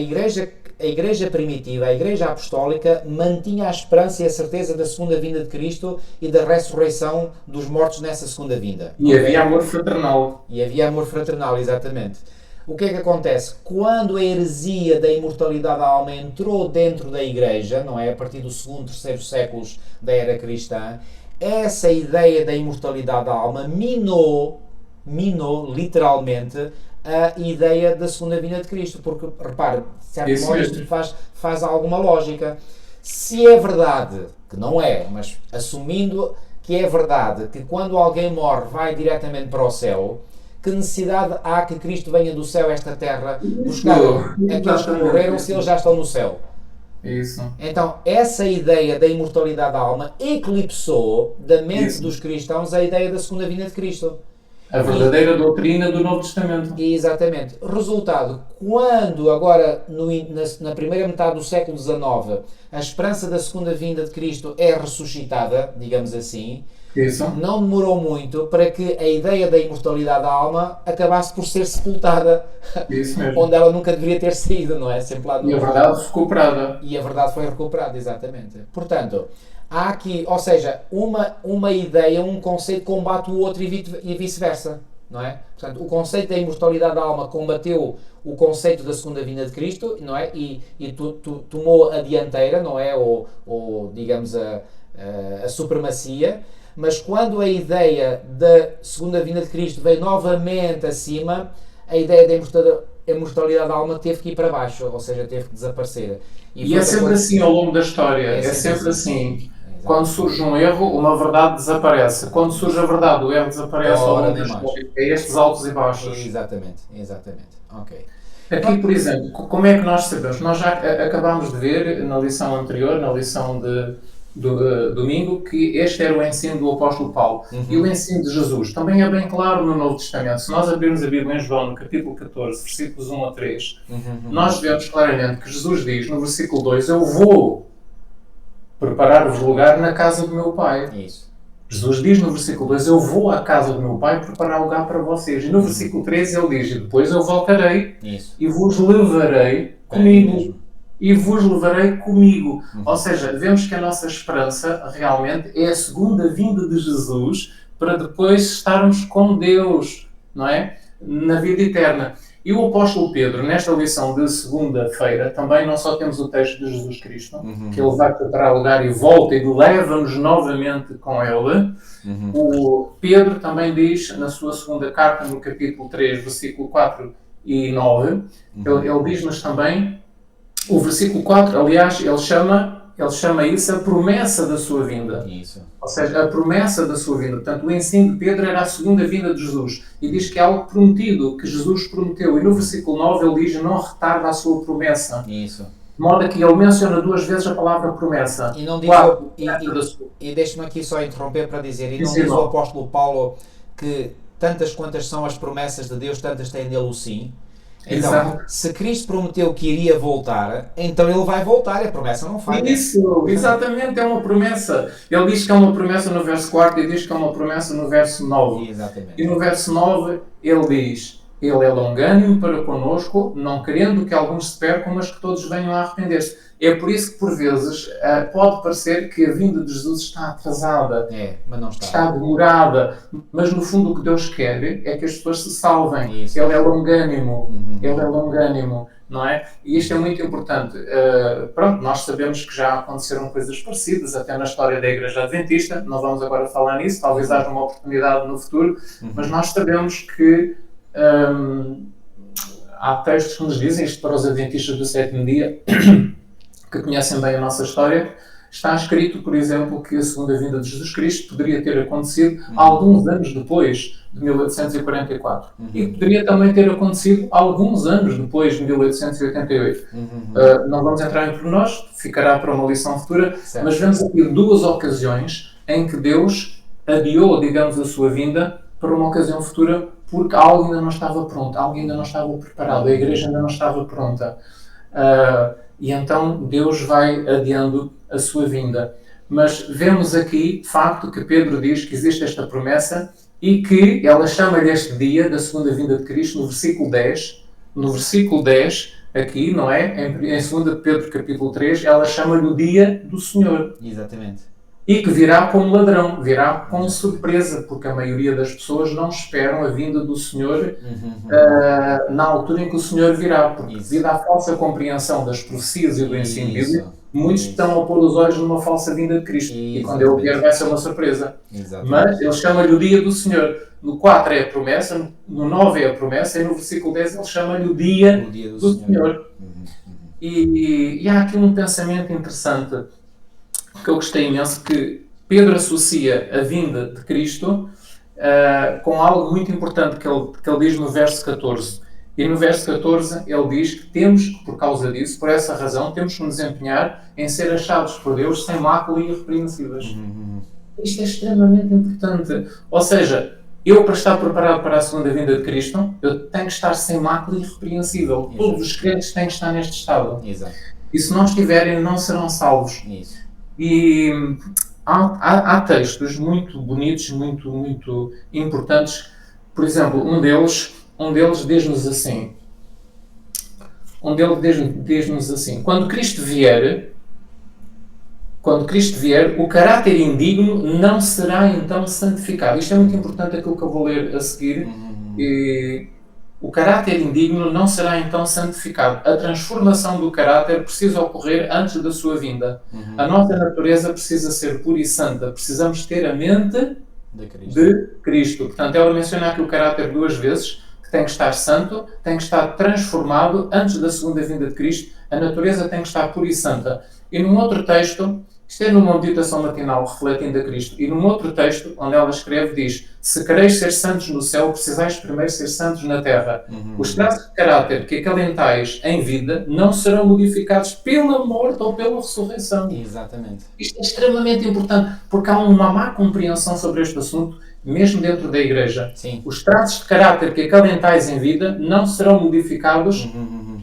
igreja primitiva, a Igreja Apostólica, mantinha a esperança e a certeza da segunda vinda de Cristo e da ressurreição dos mortos nessa segunda vinda. E havia amor fraternal. E havia amor fraternal, exatamente. O que é que acontece? Quando a heresia da imortalidade da alma entrou dentro da Igreja, não é? A partir do 2º, 3º séculos da era cristã, essa ideia da imortalidade da alma minou literalmente a ideia da segunda vinda de Cristo, porque, repare, de certo modo isto faz alguma lógica. Se é verdade, que não é, mas assumindo que é verdade, que quando alguém morre vai diretamente para o céu, que necessidade há que Cristo venha do céu a esta terra buscar aqueles que morreram se eles já estão no céu? Isso. Então, essa ideia da imortalidade da alma eclipsou da mente dos cristãos a ideia da segunda vinda de Cristo. A verdadeira doutrina do Novo Testamento. Exatamente. Resultado, quando agora na primeira metade do século XIX a esperança da segunda vinda de Cristo é ressuscitada, digamos assim, Isso. não demorou muito para que a ideia da imortalidade da alma acabasse por ser sepultada. Isso mesmo. Onde ela nunca deveria ter saído, não é? Sempre lá no... E a verdade recuperada. E a verdade foi recuperada, exatamente. Portanto, há aqui, ou seja, uma ideia, um conceito combate o outro e vice-versa, não é? Portanto, o conceito da imortalidade da alma combateu o conceito da segunda vinda de Cristo, não é? E tomou a dianteira, não é? Ou digamos, a supremacia. Mas quando a ideia da segunda vinda de Cristo veio novamente acima, a ideia da imortalidade da alma teve que ir para baixo, ou seja, teve que desaparecer. E é sempre assim ao longo da história, é sempre assim. Quando surge um erro, uma verdade desaparece. Quando surge a verdade, o erro desaparece ao longo da história. É estes altos e baixos. Exatamente. Ok. Aqui, por exemplo, como é que nós sabemos? Nós já acabámos de ver na lição anterior, na lição do domingo, que este era o ensino do apóstolo Paulo. E o ensino de Jesus também é bem claro no Novo Testamento. Se nós abrirmos a Bíblia em João, no capítulo 14, versículos 1 a 3, nós vemos claramente que Jesus diz, no versículo 2, eu vou preparar-vos lugar na casa do meu Pai. Isso. Jesus diz no versículo 2, eu vou à casa do meu Pai preparar lugar para vocês. E no versículo 13 ele diz, e depois eu voltarei e vos levarei comigo. e vos levarei comigo. Ou seja, vemos que a nossa esperança realmente é a segunda vinda de Jesus para depois estarmos com Deus, não é? Na vida eterna. E o apóstolo Pedro, nesta lição de segunda-feira, também não só temos o texto de Jesus Cristo, que ele vai preparar lugar e volta e leva-nos novamente com ele. O Pedro também diz, na sua segunda carta, no capítulo 3, versículo 4 e 9, ele diz-nos também, o versículo 4, aliás, ele chama isso a promessa da sua vinda. Isso. Ou seja, a promessa da sua vinda. Portanto, o ensino de Pedro era a segunda vinda de Jesus. E diz que é algo prometido, que Jesus prometeu. E no versículo 9 ele diz, não retarda a sua promessa. Isso. De modo que ele menciona 2 vezes a palavra promessa. E não diz e deixe-me aqui só interromper para dizer, e não diz o apóstolo Paulo que tantas quantas são as promessas de Deus, tantas tem nele o sim. Então, exato. Se Cristo prometeu que iria voltar, então ele vai voltar e a promessa não falha. Isso, exatamente, é uma promessa. Ele diz que é uma promessa no verso 4 e diz que é uma promessa no verso 9. Exatamente. E no verso 9 ele diz, ele é longânimo para connosco, não querendo que alguns se percam, mas que todos venham a arrepender-se. É por isso que, por vezes, pode parecer que a vinda de Jesus está atrasada, mas não está demorada, mas no fundo o que Deus quer é que as pessoas se salvem. Isso. Ele é longânimo, ele é longânimo, não é? E isto é muito importante. Pronto, nós sabemos que já aconteceram coisas parecidas, até na história da Igreja Adventista, não vamos agora falar nisso, talvez haja uma oportunidade no futuro, mas nós sabemos que há textos que nos dizem, isto para os Adventistas do sétimo dia, que conhecem bem a nossa história, está escrito, por exemplo, que a segunda vinda de Jesus Cristo poderia ter acontecido alguns anos depois de 1844. E poderia também ter acontecido alguns anos depois de 1888. Não vamos entrar em pormenores, ficará para uma lição futura, certo. Mas vemos aqui 2 ocasiões em que Deus adiou, digamos, a sua vinda para uma ocasião futura, porque algo ainda não estava pronto, algo ainda não estava preparado, a igreja ainda não estava pronta. E então Deus vai adiando a sua vinda. Mas vemos aqui, de facto, que Pedro diz que existe esta promessa e que ela chama-lhe este dia da segunda vinda de Cristo no versículo 10. No versículo 10, aqui, não é? Em 2 Pedro capítulo 3, ela chama-lhe o dia do Senhor. Exatamente. E que virá como ladrão, virá com surpresa, porque a maioria das pessoas não esperam a vinda do Senhor na altura em que o Senhor virá, porque devido à falsa compreensão das profecias e do ensino bíblico, muitos estão a pôr os olhos numa falsa vinda de Cristo. E quando ele vier vai ser uma surpresa. Mas ele chama-lhe o dia do Senhor. No 4 é a promessa, no 9 é a promessa, e no versículo 10 ele chama-lhe o dia do Senhor. E há aqui um pensamento interessante que eu gostei imenso, que Pedro associa a vinda de Cristo com algo muito importante que ele diz no verso 14. E no verso 14 ele diz que temos que, por causa disso, por essa razão, temos que nos empenhar em ser achados por Deus sem mácula e irrepreensíveis. Isto é extremamente importante. Ou seja, eu, para estar preparado para a segunda vinda de Cristo, eu tenho que estar sem mácula e irrepreensível. Exato. Todos os crentes têm que estar neste estado. Exato. E se não estiverem, não serão salvos. Isso. E há textos muito bonitos, muito importantes. Por exemplo, um deles diz-nos assim. Quando Cristo vier, o caráter indigno não será então santificado. Isto é muito importante, aquilo que eu vou ler a seguir. O caráter indigno não será então santificado. A transformação do caráter precisa ocorrer antes da sua vinda. A nossa natureza precisa ser pura e santa. Precisamos ter a mente de Cristo. Portanto, ela menciona aqui o caráter 2 vezes, que tem que estar santo, tem que estar transformado antes da segunda vinda de Cristo. A natureza tem que estar pura e santa. E num outro texto, isto é numa meditação matinal refletindo a Cristo, e num outro texto, onde ela escreve, diz: se quereis ser santos no céu, precisais primeiro ser santos na terra. Os traços de caráter que acalentais em vida não serão modificados pela morte ou pela ressurreição. Exatamente. Isto é extremamente importante, porque há uma má compreensão sobre este assunto, mesmo dentro da igreja. Sim. Os traços de caráter que acalentais em vida não serão modificados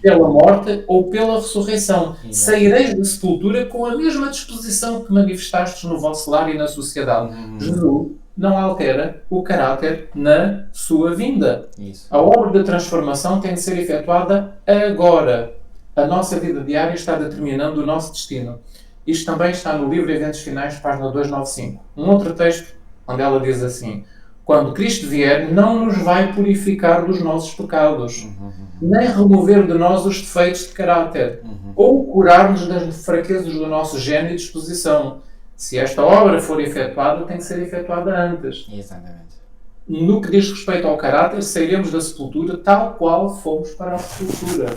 pela morte ou pela ressurreição. Saireis da sepultura com a mesma disposição que manifestastes no vosso lar e na sociedade. Jesus não altera o caráter na sua vinda. Isso. A obra de transformação tem de ser efetuada agora. A nossa vida diária está determinando o nosso destino. Isto também está no livro Eventos Finais, página 295. Um outro texto onde ela diz assim: quando Cristo vier, não nos vai purificar dos nossos pecados, nem remover de nós os defeitos de caráter, ou curar-nos das fraquezas do nosso gênio e disposição. Se esta obra for efetuada, tem que ser efetuada antes. Exatamente. No que diz respeito ao caráter, sairemos da sepultura tal qual fomos para a sepultura.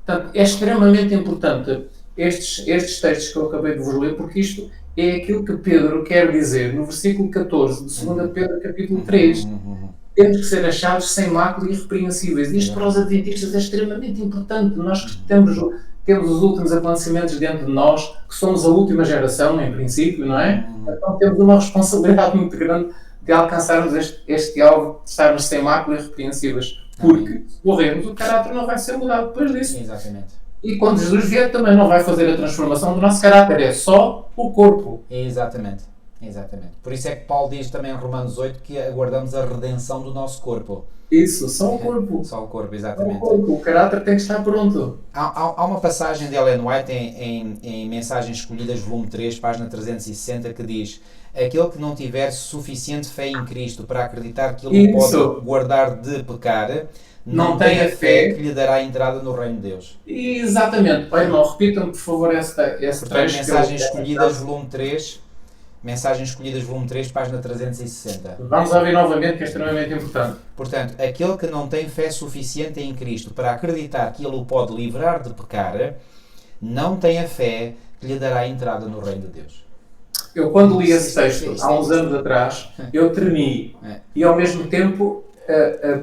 Portanto, é extremamente importante estes textos que eu acabei de vos ler, porque isto é aquilo que Pedro quer dizer no versículo 14 de 2 Pedro capítulo 3. Temos que ser achados sem mácula e irrepreensíveis. Isto para os adventistas é extremamente importante. Nós que temos os últimos acontecimentos dentro de nós, que somos a última geração, em princípio, não é? Então temos uma responsabilidade muito grande de alcançarmos este alvo, de estarmos sem mácula e irrepreensíveis. Porque, se morrermos, o caráter não vai ser mudado depois disso. Exatamente. E quando Jesus vier, também não vai fazer a transformação do nosso caráter, é só o corpo. Exatamente. Exatamente. Por isso é que Paulo diz também em Romanos 8 que aguardamos a redenção do nosso corpo. Isso, só o corpo. Só o corpo, Só exatamente. o corpo. O caráter tem que estar pronto. Há uma passagem de Ellen White em Mensagens Escolhidas, volume 3, página 360, que diz: aquele que não tiver suficiente fé em Cristo para acreditar que Ele pode guardar de pecar, não tem a fé que lhe dará a entrada no reino de Deus. Exatamente. Pai, irmão, repitam-me, por favor, esse Portanto, trecho. Mensagens Escolhidas, volume 3, Mensagens Escolhidas, volume 3, página 360. Vamos ouvir novamente, que é extremamente importante. Portanto, aquele que não tem fé suficiente em Cristo para acreditar que Ele o pode livrar de pecar, não tem a fé que lhe dará a entrada no reino de Deus. Eu, quando li esse texto, há uns anos atrás, eu tremi. E, ao mesmo tempo,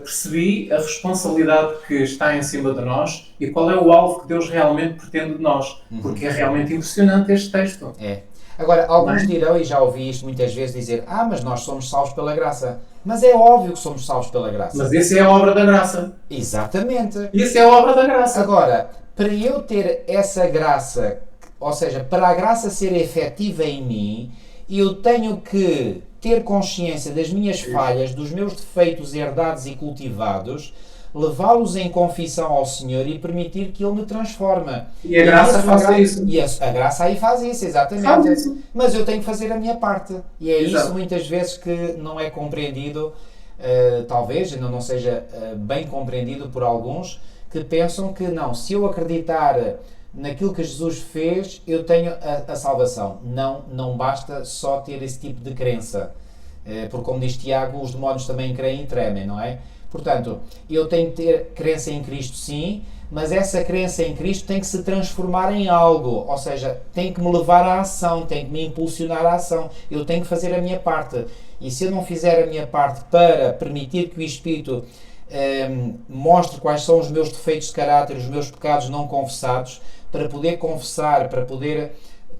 percebi a responsabilidade que está em cima de nós e qual é o alvo que Deus realmente pretende de nós. Porque é realmente impressionante este texto. É. Agora, alguns dirão, e já ouvi isto muitas vezes, dizer: mas nós somos salvos pela graça. Mas é óbvio que somos salvos pela graça. Mas isso é a obra da graça. Exatamente. Isso é a obra da graça. Agora, para eu ter essa graça, ou seja, para a graça ser efetiva em mim, eu tenho que ter consciência das minhas falhas, dos meus defeitos herdados e cultivados, levá-los em confissão ao Senhor e permitir que Ele me transforme. E a graça faz isso. E a graça aí faz isso, exatamente. Faz isso. Mas eu tenho que fazer a minha parte. E é Exato. isso muitas vezes que não é compreendido, talvez não seja bem compreendido por alguns, que pensam que não, se eu acreditar naquilo que Jesus fez, eu tenho a salvação. Não basta só ter esse tipo de crença. Porque, como diz Tiago, os demónios também creem e tremem, não é? Portanto, eu tenho que ter crença em Cristo, sim, mas essa crença em Cristo tem que se transformar em algo, ou seja, tem que me levar à ação, tem que me impulsionar à ação, eu tenho que fazer a minha parte. E se eu não fizer a minha parte para permitir que o Espírito mostre quais são os meus defeitos de caráter, os meus pecados não confessados, para poder confessar, para poder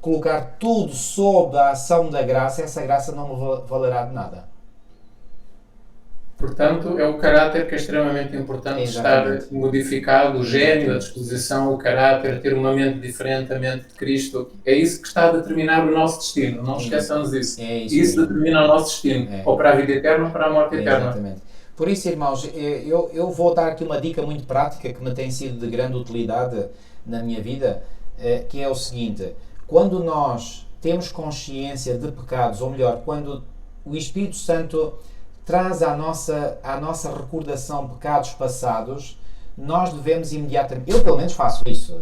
colocar tudo sob a ação da graça, essa graça não me valerá de nada. Portanto, é o caráter que é extremamente importante. Exatamente. Estar modificado, o gênio, a disposição, o caráter, ter uma mente diferente, a mente de Cristo. É isso que está a determinar o nosso destino. Não esqueçamos isso. Isso determina o nosso destino. Ou para a vida eterna ou para a morte eterna. Exatamente. Por isso, irmãos, eu vou dar aqui uma dica muito prática que me tem sido de grande utilidade na minha vida, que é o seguinte: quando nós temos consciência de pecados, ou melhor, quando o Espírito Santo traz à nossa recordação pecados passados, nós devemos imediatamente... Eu, pelo menos, faço isso.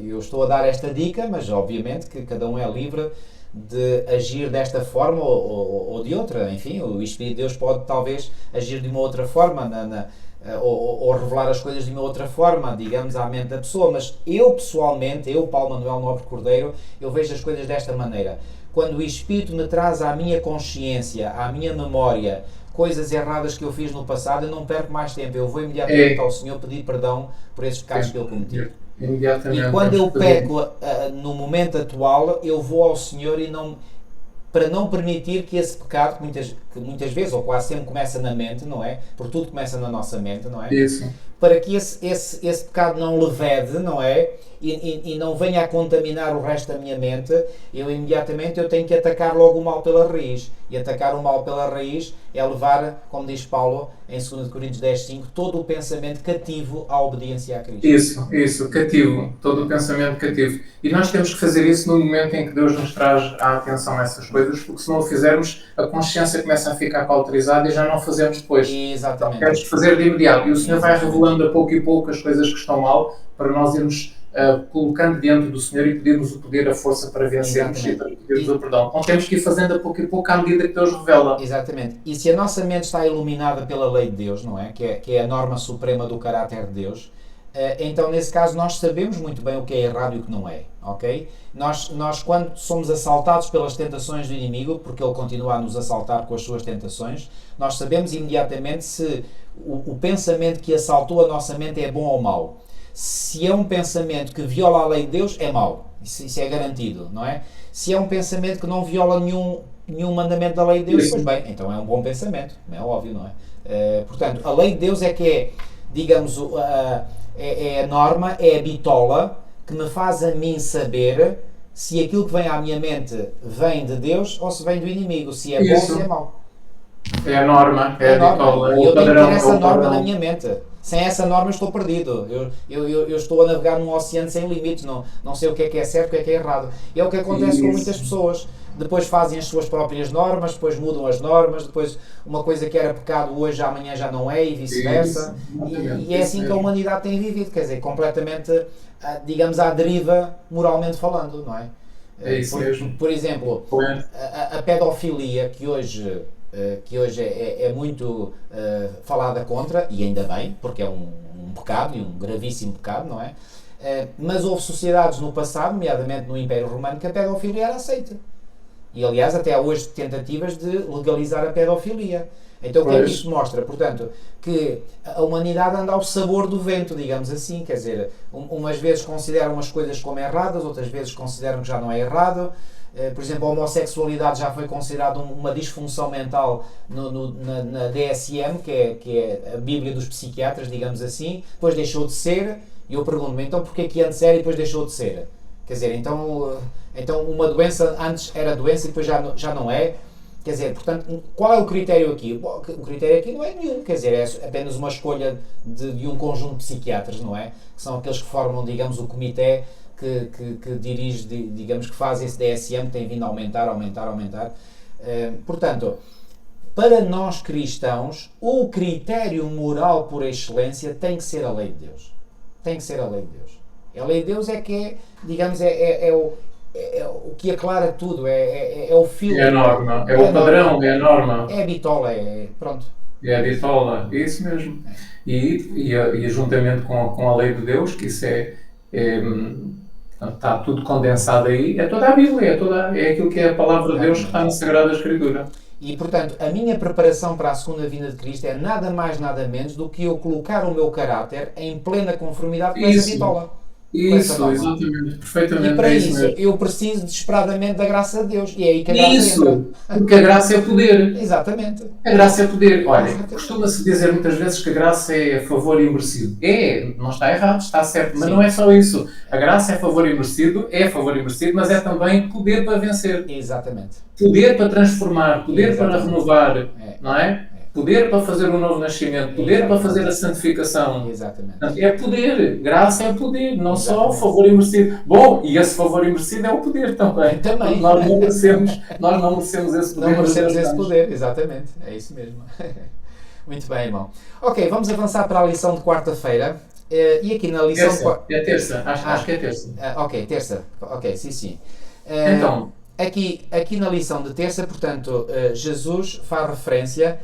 Eu estou a dar esta dica, mas, obviamente, que cada um é livre de agir desta forma ou de outra. Enfim, o Espírito de Deus pode, talvez, agir de uma outra forma, ou revelar as coisas de uma outra forma, digamos, à mente da pessoa. Mas eu, pessoalmente, Paulo Manuel Nobre Cordeiro, eu vejo as coisas desta maneira. Quando o Espírito me traz à minha consciência, à minha memória, coisas erradas que eu fiz no passado, eu não perco mais tempo. Eu vou imediatamente ao Senhor pedir perdão por esses pecados que eu cometi. E quando eu peco no momento atual, eu vou ao Senhor para não permitir que esse pecado, que muitas vezes, ou quase sempre, começa na mente, não é? Porque tudo começa na nossa mente, não é? Isso. para que esse pecado não levede, não é? E não venha a contaminar o resto da minha mente, eu imediatamente tenho que atacar logo o mal pela raiz. E atacar o mal pela raiz é levar, como diz Paulo em 2 Coríntios 10:5, todo o pensamento cativo à obediência a Cristo. Isso, cativo. Todo o pensamento cativo. E nós temos que fazer isso no momento em que Deus nos traz a atenção a essas coisas, porque se não o fizermos, a consciência começa a ficar cauterizada e já não fazemos depois. Exatamente. Temos que fazer de imediato. E o Senhor vai revelando a pouco e pouco as coisas que estão mal, para nós irmos colocando diante do Senhor e pedirmos o poder, a força para vencermos e para pedirmos o perdão. Então temos que ir fazendo a pouco e pouco à medida que Deus revela. Exatamente. E se a nossa mente está iluminada pela lei de Deus, não é? Que é a norma suprema do caráter de Deus, então nesse caso nós sabemos muito bem o que é errado e o que não é, ok? Nós quando somos assaltados pelas tentações do inimigo, porque ele continua a nos assaltar com as suas tentações, nós sabemos imediatamente se o pensamento que assaltou a nossa mente é bom ou mau. Se é um pensamento que viola a lei de Deus, é mau. Isso é garantido, não é? Se é um pensamento que não viola nenhum mandamento da lei de Deus, pois bem, então é um bom pensamento, é óbvio, não é? Portanto, a lei de Deus é que é, digamos, é a norma, é a bitola que me faz a mim saber se aquilo que vem à minha mente vem de Deus ou se vem do inimigo, se é bom ou se é mau. É a norma, é a bitola. E eu tenho que ter essa norma na minha mente. Sem essa norma eu estou perdido. Eu estou a navegar num oceano sem limites. Não sei o que é certo, o que é errado. É o que acontece com muitas pessoas. Depois fazem as suas próprias normas, depois mudam as normas, depois uma coisa que era pecado hoje, amanhã já não é, e vice-versa. E é assim que a humanidade tem vivido, quer dizer, completamente, digamos, à deriva, moralmente falando, não é? É isso mesmo. Por exemplo, a pedofilia, que hoje é muito falada contra, e ainda bem, porque é um pecado, e um gravíssimo pecado, não é? Mas houve sociedades no passado, nomeadamente no Império Romano, que a pedofilia era aceita. E aliás, até há hoje tentativas de legalizar a pedofilia. Então o que é que isto mostra? Portanto, que a humanidade anda ao sabor do vento, digamos assim, quer dizer, umas vezes consideram as coisas como erradas, outras vezes consideram que já não é errado. Por exemplo, a homossexualidade já foi considerada uma disfunção mental na DSM, que é a Bíblia dos psiquiatras, digamos assim, depois deixou de ser, e eu pergunto-me, então porquê que antes era e depois deixou de ser? Quer dizer, então uma doença antes era doença e depois já não é? Quer dizer, portanto, qual é o critério aqui? Bom, o critério aqui não é nenhum, quer dizer, é apenas uma escolha de um conjunto de psiquiatras, não é? Que são aqueles que formam, digamos, o comitê que dirige, digamos, que faz esse DSM, que tem vindo a aumentar. Portanto, para nós cristãos, o critério moral por excelência tem que ser a lei de Deus. Tem que ser a lei de Deus. A lei de Deus é que é, digamos, é o que aclara tudo, é o fio. É a norma, é o padrão, é a norma. É a bitola, pronto. É a bitola, é isso mesmo. E juntamente com a lei de Deus, que isso está tudo condensado aí, é toda a Bíblia, é aquilo que é a palavra de Deus que está na Sagrada Escritura. E, portanto, a minha preparação para a segunda vinda de Cristo é nada mais, nada menos do que eu colocar o meu caráter em plena conformidade com essa bitola. Isso, exatamente, perfeitamente. E para isso eu preciso desesperadamente da graça de Deus. E é aí que a graça entra. Porque a graça é poder. Exatamente. A graça é poder. Olha, costuma-se dizer muitas vezes que a graça é favor imerecido. Não está errado, está certo, mas não é só isso. A graça é favor imerecido, mas é também poder para vencer. Exatamente. Poder para transformar, poder para renovar, não é? Poder para fazer um novo nascimento, poder para fazer a santificação. Exatamente. É poder, graça é poder, não só o favor imerecido. Bom, e esse favor imerecido é o poder também. Nós não merecemos esse poder. Não merecemos esse poder, exatamente. É isso mesmo. Muito bem, irmão. Ok, vamos avançar para a lição de quarta-feira. E aqui na lição... É terça, acho que é terça. Ok, terça. Ok, sim. Então... Aqui na lição de terça, portanto, Jesus faz referência...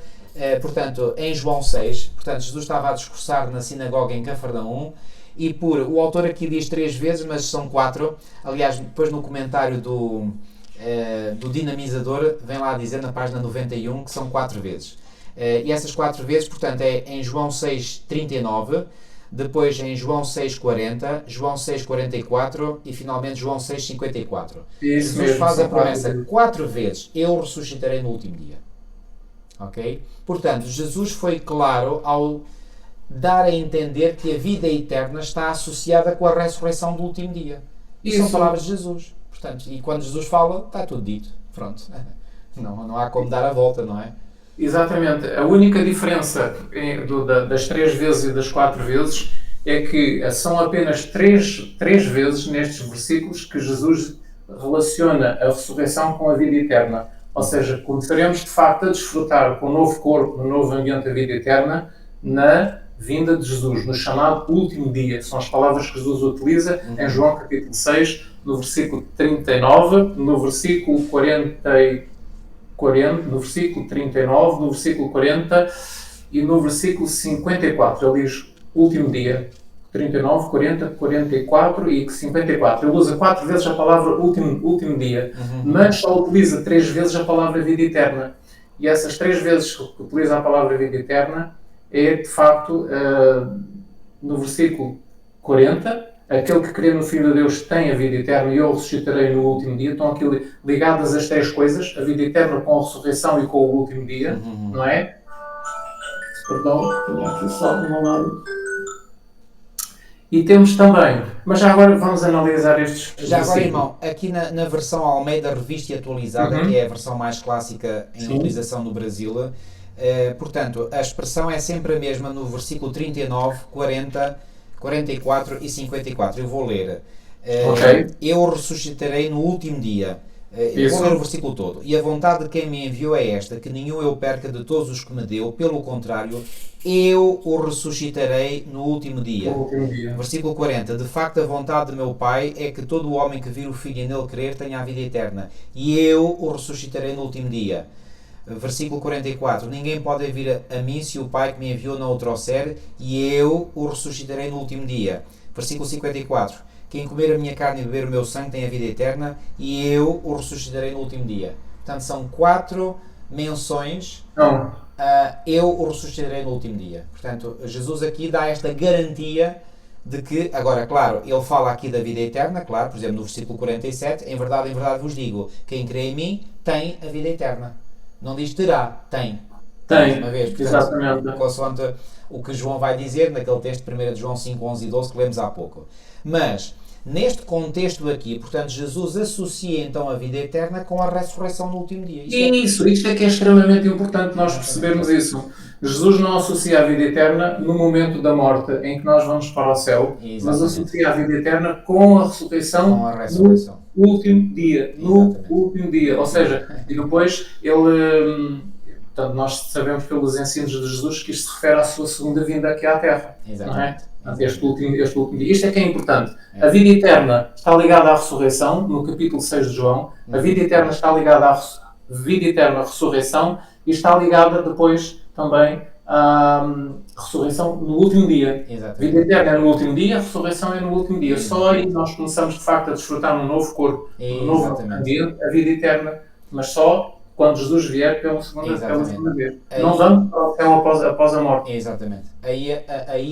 portanto, em João 6, portanto, Jesus estava a discursar na sinagoga em Cafarnaum e o autor aqui diz 3 vezes, mas são 4. Aliás, depois no comentário do dinamizador, vem lá dizer na página 91 que são 4 vezes. E essas 4 vezes, portanto, é em João 6, 39, depois em João 6, 40, João 6, 44 e finalmente João 6, 54. Jesus mesmo, faz a promessa 4 vezes: eu ressuscitarei no último dia. Ok? Portanto, Jesus foi claro dar a entender que a vida eterna está associada com a ressurreição do último dia. E são palavras de Jesus. Portanto, e quando Jesus fala, está tudo dito. Pronto. Não há como dar a volta, não é? Exatamente. A única diferença das 3 vezes e das 4 vezes é que são apenas três vezes nestes versículos que Jesus relaciona a ressurreição com a vida eterna. Ou seja, começaremos de facto a desfrutar com o novo corpo, no novo ambiente da vida eterna, na vinda de Jesus, no chamado último dia. São as palavras que Jesus utiliza em João capítulo 6, no versículo 39, no versículo no versículo 39, no versículo 40 e no versículo 54. Ele diz último dia. 39, 40, 44 e 54. Ele usa 4 vezes a palavra último dia, mas só utiliza 3 vezes a palavra vida eterna. E essas 3 vezes que utiliza a palavra vida eterna é, de facto, no versículo 40, aquele que crê no Filho de Deus tem a vida eterna e eu o ressuscitarei no último dia. Estão aqui ligadas as 3 coisas, a vida eterna com a ressurreição e com o último dia, não é? Perdão, tinha aqui só de um lado. E temos também, mas já agora vamos analisar estes Já agora, irmão, aqui na versão Almeida Revista e Atualizada, que é a versão mais clássica em utilização no Brasil, portanto, a expressão é sempre a mesma no versículo 39, 40, 44 e 54. Eu vou ler. Eu ressuscitarei no último dia. Vou ler o versículo todo. E a vontade de quem me enviou é esta, que nenhum eu perca de todos os que me deu, pelo contrário, eu o ressuscitarei no último dia. Versículo 40. De facto, a vontade de meu Pai é que todo o homem que vir o Filho e nele crer tenha a vida eterna. E eu o ressuscitarei no último dia. Versículo 44. Ninguém pode vir a mim se o Pai que me enviou não o trouxer, e eu o ressuscitarei no último dia. Versículo 54. Quem comer a minha carne e beber o meu sangue tem a vida eterna, e eu o ressuscitarei no último dia. Portanto, são 4 menções. Eu o ressuscitarei no último dia. Portanto, Jesus aqui dá esta garantia de que, agora, claro, ele fala aqui da vida eterna, claro, por exemplo, no versículo 47, em verdade vos digo, quem crê em mim tem a vida eterna. Não diz terá, tem. Tem, uma vez, portanto, exatamente. Consoante o que João vai dizer naquele texto 1 de João 5, 11 e 12 que lemos há pouco. Mas, neste contexto aqui, portanto, Jesus associa então a vida eterna com a ressurreição no último dia. Isto é que é extremamente importante nós percebermos isso. Jesus não associa a vida eterna no momento da morte, em que nós vamos para o céu, mas associa a vida eterna com a ressurreição, no último dia. No último dia. Ou seja, e depois ele... Portanto, nós sabemos pelos ensinos de Jesus que isto se refere à sua segunda vinda aqui à Terra. Exatamente. Não é? Este último dia. Isto é que é importante. A vida eterna está ligada à ressurreição, no capítulo 6 de João. A vida eterna está ligada à vida eterna, à ressurreição, e está ligada depois também à ressurreição no último dia. Exatamente. Vida eterna é no último dia, a ressurreição é no último dia. Só aí nós começamos de facto a desfrutar num novo corpo, num novo ambiente, a vida eterna, mas só quando Jesus vier pela segunda vez. Aí, não vamos para o céu após a morte. Exatamente. Aí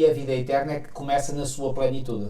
a vida eterna é que começa na sua plenitude.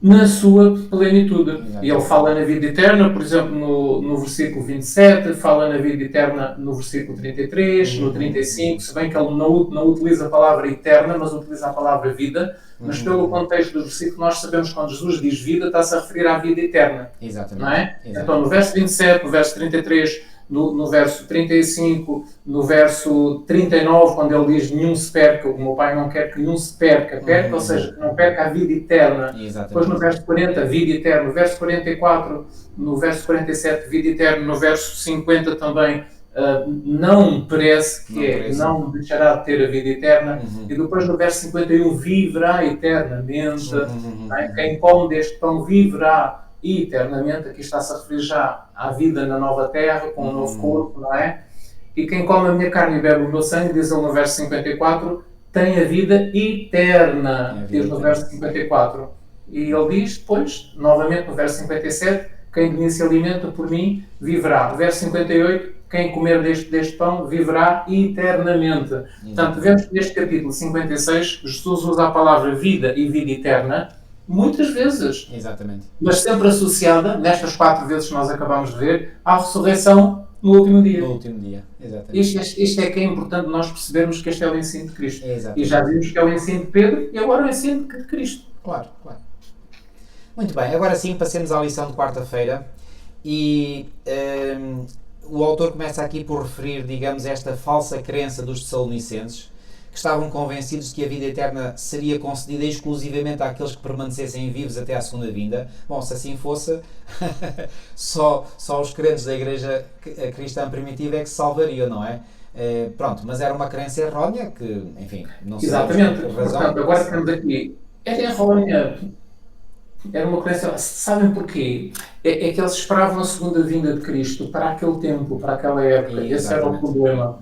Na sua plenitude. Exatamente. E ele fala na vida eterna, por exemplo, no versículo 27, fala na vida eterna no versículo 33, no 35, se bem que ele não utiliza a palavra eterna, mas utiliza a palavra vida, mas pelo contexto do versículo nós sabemos que quando Jesus diz vida, está-se a referir à vida eterna. Exatamente. Não é? Exatamente. Então, no verso 27, no verso 33, no verso 35, no verso 39, quando ele diz nenhum se perca, o meu Pai não quer que nenhum se perca, ou seja, que não perca a vida eterna. Exatamente. Depois no verso 40, vida eterna. No verso 44, no verso 47, vida eterna. No verso 50 também, não perece, não deixará de ter a vida eterna. E depois no verso 51, viverá eternamente. Quem come deste pão viverá e eternamente. Aqui está-se a referir já à vida na nova terra, com um novo corpo, não é? E quem come a minha carne e bebe o meu sangue, diz ele no verso 54, tem a vida eterna, diz no verso 54. E ele diz depois, novamente no verso 57, quem de mim se alimenta por mim viverá. No verso 58, quem comer deste pão viverá eternamente. Portanto, vemos que neste capítulo 56, Jesus usa a palavra vida e vida eterna, muitas vezes. Exatamente. Mas sempre associada, nestas 4 vezes que nós acabamos de ver, à ressurreição no último dia. No último dia, exatamente. Isto é que é importante nós percebermos que este é o ensino de Cristo. Exatamente. E já vimos que é o ensino de Pedro e agora o ensino de Cristo. Claro. Muito bem, agora sim passemos à lição de quarta-feira e o autor começa aqui por referir, digamos, esta falsa crença dos Tessalonicenses, que estavam convencidos de que a vida eterna seria concedida exclusivamente àqueles que permanecessem vivos até à segunda vinda. Bom, se assim fosse, só os crentes da igreja cristã primitiva é que se salvariam, não é? Pronto, mas era uma crença errónea que, enfim, não sei Exatamente. por razão. Portanto, agora temos aqui, era errónea, era uma crença, sabem porquê? É que eles esperavam a segunda vinda de Cristo para aquele tempo, para aquela época. Esse era o problema.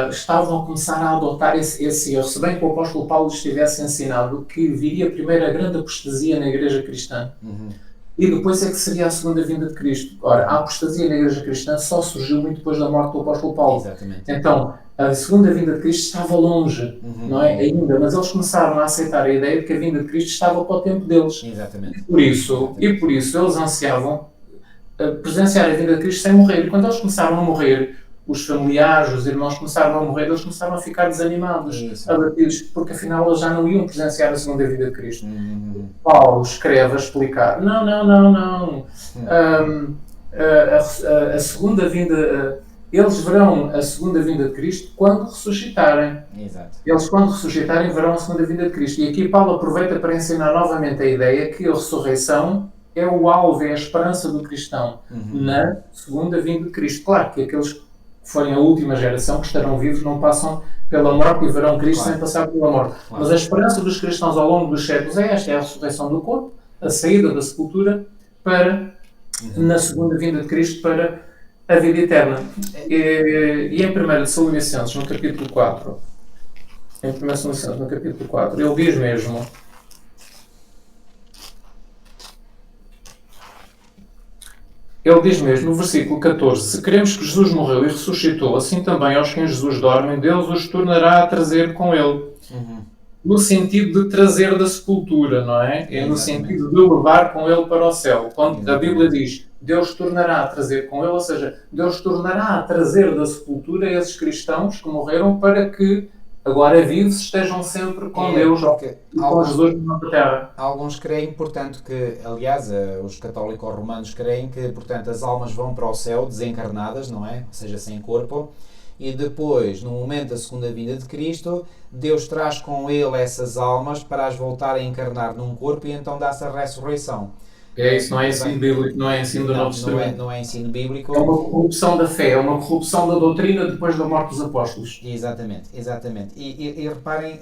Estavam a começar a adotar esse erro. Se bem que o apóstolo Paulo lhes tivesse ensinado que viria primeiro a grande apostasia na igreja cristã e depois é que seria a segunda vinda de Cristo. Ora, a apostasia na igreja cristã só surgiu muito depois da morte do apóstolo Paulo. Exatamente. Então, a segunda vinda de Cristo estava longe, não é? Ainda, mas eles começaram a aceitar a ideia de que a vinda de Cristo estava para o tempo deles. Exatamente. E por isso eles ansiavam presenciar a vinda de Cristo sem morrer. E quando eles começaram a morrer, os familiares, os irmãos começaram a morrer, eles começaram a ficar desanimados, abatidos, porque afinal eles já não iam presenciar a segunda vinda de Cristo. Paulo escreve a explicar, não. A segunda vinda, eles verão a segunda vinda de Cristo quando ressuscitarem. Exato. Eles, quando ressuscitarem, verão a segunda vinda de Cristo. E aqui Paulo aproveita para ensinar novamente a ideia que a ressurreição é o alvo, é a esperança do cristão na segunda vinda de Cristo. Claro que aqueles que forem a última geração, que estarão vivos, não passam pela morte e verão Cristo sem passar pela morte. Mas a esperança dos cristãos ao longo dos séculos é esta, é a ressurreição do corpo, a saída da sepultura para, na segunda vinda de Cristo, para a vida eterna. E em 1 Tessalonicenses, no capítulo 4, ele diz mesmo... Ele diz mesmo no versículo 14, se queremos que Jesus morreu e ressuscitou, assim também aos quem Jesus dormem, Deus os tornará a trazer com ele. No sentido de trazer da sepultura, não é? É no sentido de levar com ele para o céu. Quando a Bíblia diz, Deus tornará a trazer com ele, ou seja, Deus tornará a trazer da sepultura esses cristãos que morreram para que agora vivos estejam sempre com Deus e com Jesus na terra. Alguns creem, portanto, que, aliás, os católicos romanos creem que, portanto, as almas vão para o céu desencarnadas, não é? Ou seja, sem corpo, e depois, no momento da segunda vinda de Cristo, Deus traz com ele essas almas para as voltar a encarnar num corpo e então dá-se a ressurreição. Isso não é ensino bíblico, não é ensino do Novo Testamento. Não é ensino bíblico. É uma corrupção da fé, é uma corrupção da doutrina depois da morte dos apóstolos. Exatamente. E reparem,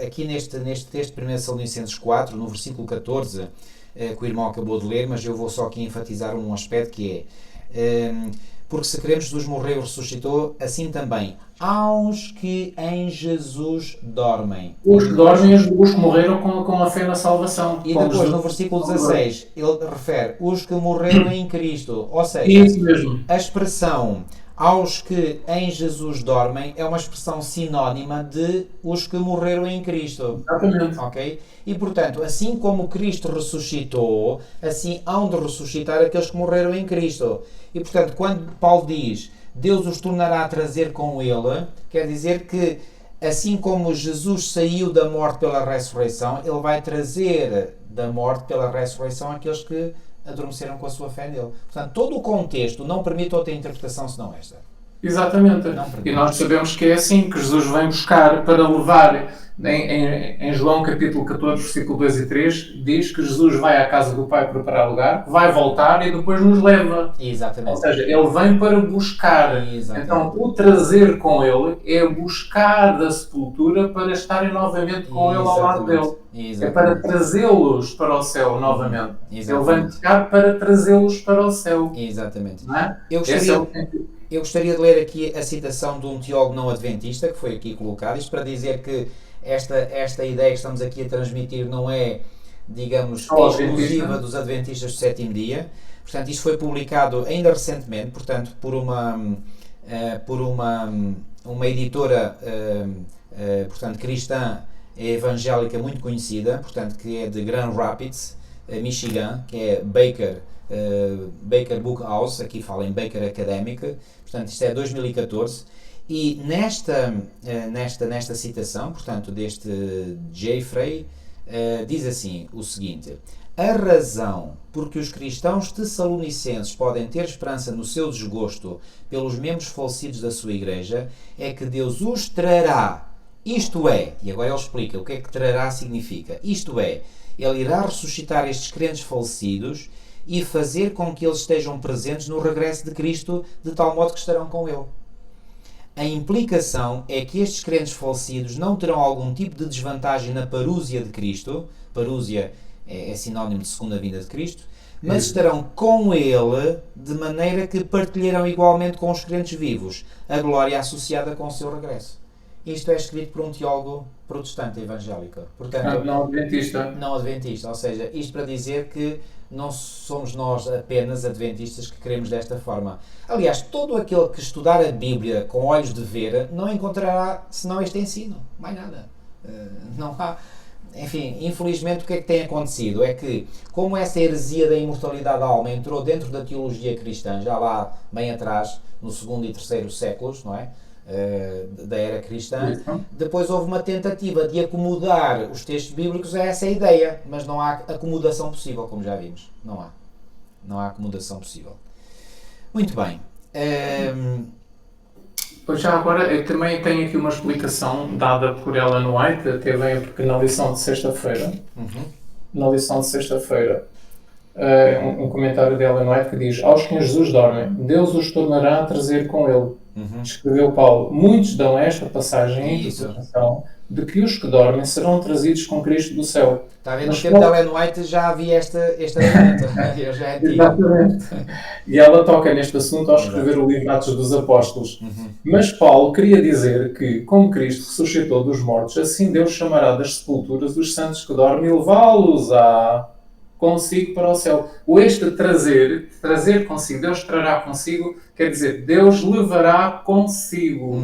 aqui neste texto, 1 Tessalonicenses 4, no versículo 14, que o irmão acabou de ler, mas eu vou só aqui enfatizar um aspecto que é... porque se queremos Jesus morreu e ressuscitou, assim também aos que em Jesus dormem. Os que dormem, os que morreram com a fé na salvação. E depois, no versículo 16, ele refere os que morreram em Cristo. Ou seja, isso mesmo. A expressão aos que em Jesus dormem é uma expressão sinónima de os que morreram em Cristo. Exatamente. Ok? E, portanto, assim como Cristo ressuscitou, assim hão de ressuscitar aqueles que morreram em Cristo. E, portanto, quando Paulo diz Deus os tornará a trazer com ele, quer dizer que, assim como Jesus saiu da morte pela ressurreição, ele vai trazer da morte pela ressurreição aqueles que adormeceram com a sua fé nele. Portanto, todo o contexto não permite outra interpretação senão esta. Exatamente. E nós sabemos que é assim que Jesus vem buscar para levar, em João capítulo 14, versículo 2 e 3, diz que Jesus vai à casa do Pai preparar lugar, vai voltar e depois nos leva. Exatamente. Ou seja, ele vem para buscar. Exatamente. Então, o trazer com ele é buscar da sepultura para estarem novamente com ele ao lado dele. Exatamente. É para trazê-los para o céu novamente. Exatamente. Ele vem buscar para trazê-los para o céu. Exatamente. Não é? Eu gostaria de ler aqui a citação de um teólogo não adventista, que foi aqui colocado, isto para dizer que esta ideia que estamos aqui a transmitir não é, digamos, exclusiva dos adventistas do sétimo dia. Portanto, isto foi publicado ainda recentemente, portanto, por uma editora portanto, cristã evangélica muito conhecida, portanto, que é de Grand Rapids, Michigan, que é Baker Baker Book House, aqui fala em Baker Academic, portanto isto é 2014, e nesta citação, portanto, deste J. Frey, diz assim o seguinte: a razão por que os cristãos tessalonicenses podem ter esperança no seu desgosto pelos membros falecidos da sua igreja é que Deus os trará, isto é, e agora ele explica o que é que trará significa, isto é, ele irá ressuscitar estes crentes falecidos e fazer com que eles estejam presentes no regresso de Cristo, de tal modo que estarão com ele. A implicação é que estes crentes falecidos não terão algum tipo de desvantagem na parúzia de Cristo, parúzia é sinónimo de segunda vinda de Cristo, mas estarão com ele de maneira que partilharão igualmente com os crentes vivos a glória associada com o seu regresso. Isto é escrito por um teólogo protestante evangélico. Portanto, não adventista. Não adventista, ou seja, isto para dizer que não somos nós apenas adventistas que queremos desta forma. Aliás, todo aquele que estudar a Bíblia com olhos de ver não encontrará senão este ensino, mais nada. Não há... Enfim, infelizmente o que é que tem acontecido? É que, como essa heresia da imortalidade da alma entrou dentro da teologia cristã, já lá bem atrás, no 2º e 3º séculos, não é? Da era cristã, depois houve uma tentativa de acomodar os textos bíblicos a essa ideia, mas não há acomodação possível, como já vimos. Não há acomodação possível. Muito bem. Pois já agora, eu também tenho aqui uma explicação dada por Ellen White, até bem porque na lição de sexta-feira, um comentário de Ellen White que diz: aos que em Jesus dormem, Deus os tornará a trazer com ele. Escreveu Paulo: muitos dão esta passagem em interpretação de que os que dormem serão trazidos com Cristo do céu. Está a ver, no tempo de Ellen White já havia esta argumento. Eu já Exatamente. E ela toca neste assunto ao escrever o livro Atos dos Apóstolos. Mas Paulo queria dizer que, como Cristo ressuscitou dos mortos, assim Deus chamará das sepulturas os santos que dormem e levá-los-á consigo para o céu. O este trazer consigo, Deus trará consigo, quer dizer, Deus levará consigo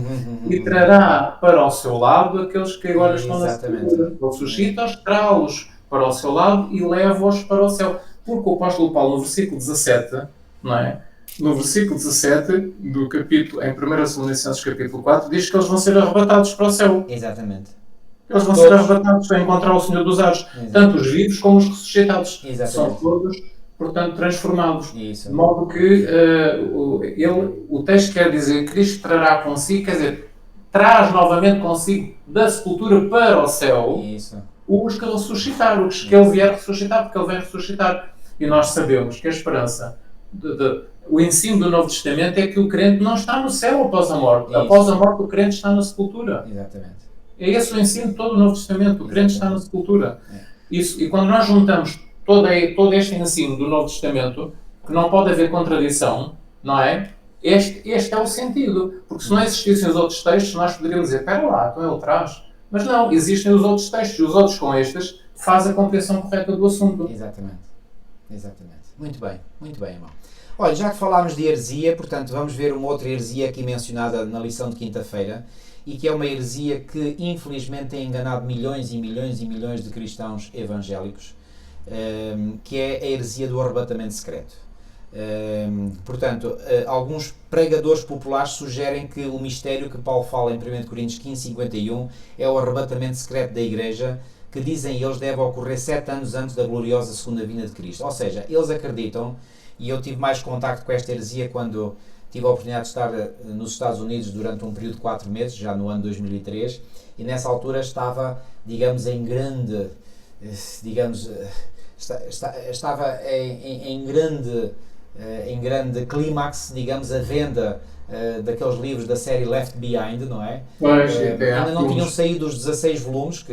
e trará para o seu lado aqueles que agora estão na sepultura. Ele suscita-os, traz-los para o seu lado e leva-os para o céu. Porque o apóstolo Paulo, no versículo 17, não é? No versículo 17 do capítulo, em 1 Tessalonicenses capítulo 4, diz que eles vão ser arrebatados para o céu. Exatamente. Eles vão ser arrebatados para encontrar o Senhor dos Ares. Tanto os vivos como os ressuscitados. Exatamente. São todos, portanto, transformados. Isso. De modo que o texto quer dizer que Cristo trará consigo, quer dizer, traz novamente consigo da sepultura para o céu. Isso. Os que ressuscitaram, os que ele vier ressuscitar, porque ele vem ressuscitar. E nós sabemos que a esperança, o ensino do Novo Testamento é que o crente não está no céu após a morte. Isso. Após a morte, o crente está na sepultura. Exatamente. É esse o ensino de todo o Novo Testamento. O crente está na sepultura. Isso, e quando nós juntamos todo este ensino do Novo Testamento, que não pode haver contradição, não é? Este é o sentido. Porque se não existissem os outros textos, nós poderíamos dizer: espera lá, então ele traz. Mas não, existem os outros textos. E os outros com estes fazem a compreensão correta do assunto. Exatamente. Muito bem, irmão. Olha, já que falámos de heresia, portanto, vamos ver uma outra heresia aqui mencionada na lição de quinta-feira, e que é uma heresia que infelizmente tem enganado milhões e milhões e milhões de cristãos evangélicos, que é a heresia do arrebatamento secreto. Portanto, alguns pregadores populares sugerem que o mistério que Paulo fala em 1 Coríntios 15:51 é o arrebatamento secreto da igreja, que dizem eles deve ocorrer 7 anos antes da gloriosa segunda vinda de Cristo. Ou seja, eles acreditam, e eu tive mais contacto com esta heresia quando tive a oportunidade de estar nos Estados Unidos durante um período de 4 meses, já no ano 2003, e nessa altura estava, digamos, em grande, estava em grande clímax, digamos, a venda daqueles livros da série Left Behind, não é? Pois, ainda não tinham saído os 16 volumes,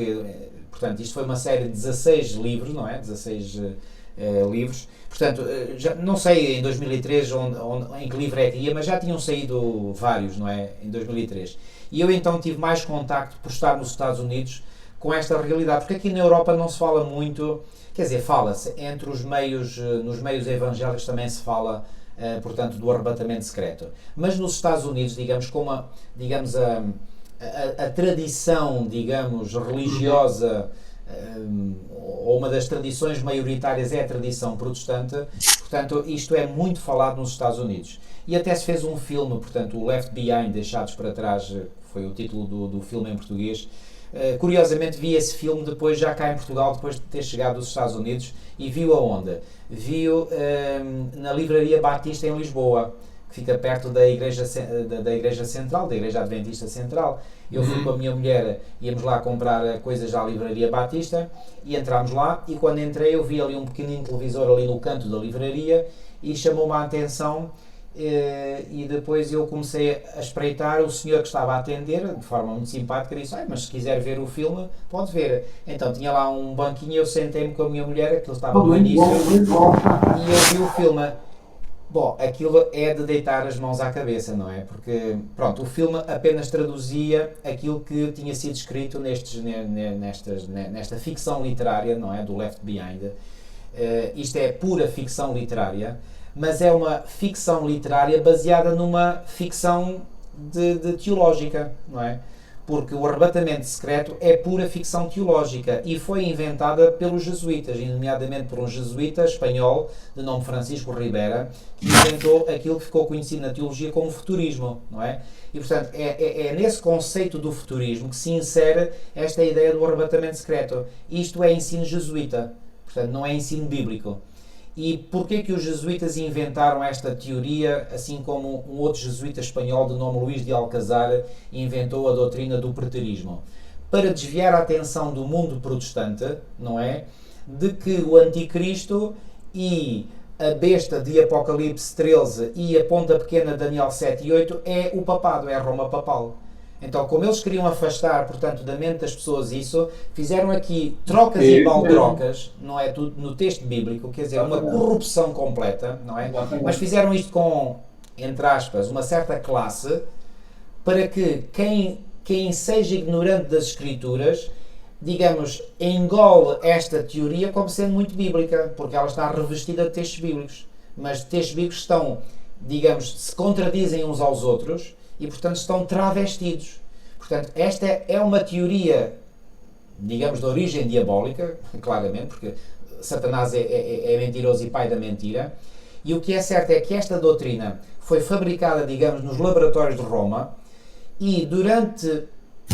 portanto, isto foi uma série de 16 livros, não é? 16 livros. Portanto, já, não sei em 2003 em que livro é que ia, mas já tinham saído vários, não é? Em 2003. E eu então tive mais contacto por estar nos Estados Unidos com esta realidade, porque aqui na Europa não se fala muito, quer dizer, fala-se entre os meios, nos meios evangélicos também se fala, portanto, do arrebatamento secreto. Mas nos Estados Unidos, digamos, como a tradição, digamos, religiosa ou uma das tradições maioritárias é a tradição protestante, portanto isto é muito falado nos Estados Unidos. E até se fez um filme, portanto o Left Behind, Deixados para Trás, foi o título do filme em português. Curiosamente vi esse filme depois, já cá em Portugal, depois de ter chegado dos Estados Unidos, e viu aonde? Viu na Livraria Batista em Lisboa, que fica perto da Igreja Central, da Igreja Adventista Central. Eu fui com a minha mulher, íamos lá comprar coisas à Livraria Batista, e entrámos lá, e quando entrei eu vi ali um pequenino televisor ali no canto da livraria, e chamou-me a atenção, e depois eu comecei a espreitar o senhor que estava a atender, de forma muito simpática, disse, mas se quiser ver o filme, pode ver. Então tinha lá um banquinho, eu sentei-me com a minha mulher, aquilo estava no início, e eu vi o filme. Bom, aquilo é de deitar as mãos à cabeça, não é? Porque, pronto, o filme apenas traduzia aquilo que tinha sido escrito nesta ficção literária, não é? Do Left Behind. Isto é pura ficção literária, mas é uma ficção literária baseada numa ficção de teológica, não é? Porque o Arrebatamento Secreto é pura ficção teológica e foi inventada pelos jesuítas, e nomeadamente por um jesuíta espanhol de nome Francisco Ribera, que inventou aquilo que ficou conhecido na teologia como futurismo, não é? E, portanto, é nesse conceito do futurismo que se insere esta ideia do arrebatamento secreto. Isto é ensino jesuíta, portanto, não é ensino bíblico. E porquê que os jesuítas inventaram esta teoria, assim como um outro jesuíta espanhol de nome Luís de Alcazar inventou a doutrina do preterismo? Para desviar a atenção do mundo protestante, não é? De que o anticristo e a besta de Apocalipse 13 e a ponta pequena Daniel 7 e 8 é o papado, é a Roma papal. Então, como eles queriam afastar, portanto, da mente das pessoas isso, fizeram aqui trocas e baldrocas, não é? No texto bíblico, quer dizer, uma corrupção completa, não é? Mas fizeram isto com, entre aspas, uma certa classe, para que quem seja ignorante das Escrituras, digamos, engole esta teoria como sendo muito bíblica, porque ela está revestida de textos bíblicos. Mas textos bíblicos estão, digamos, se contradizem uns aos outros, e, portanto, estão travestidos. Portanto, esta é uma teoria, digamos, de origem diabólica, claramente, porque Satanás é mentiroso e pai da mentira. E o que é certo é que esta doutrina foi fabricada, digamos, nos laboratórios de Roma e, durante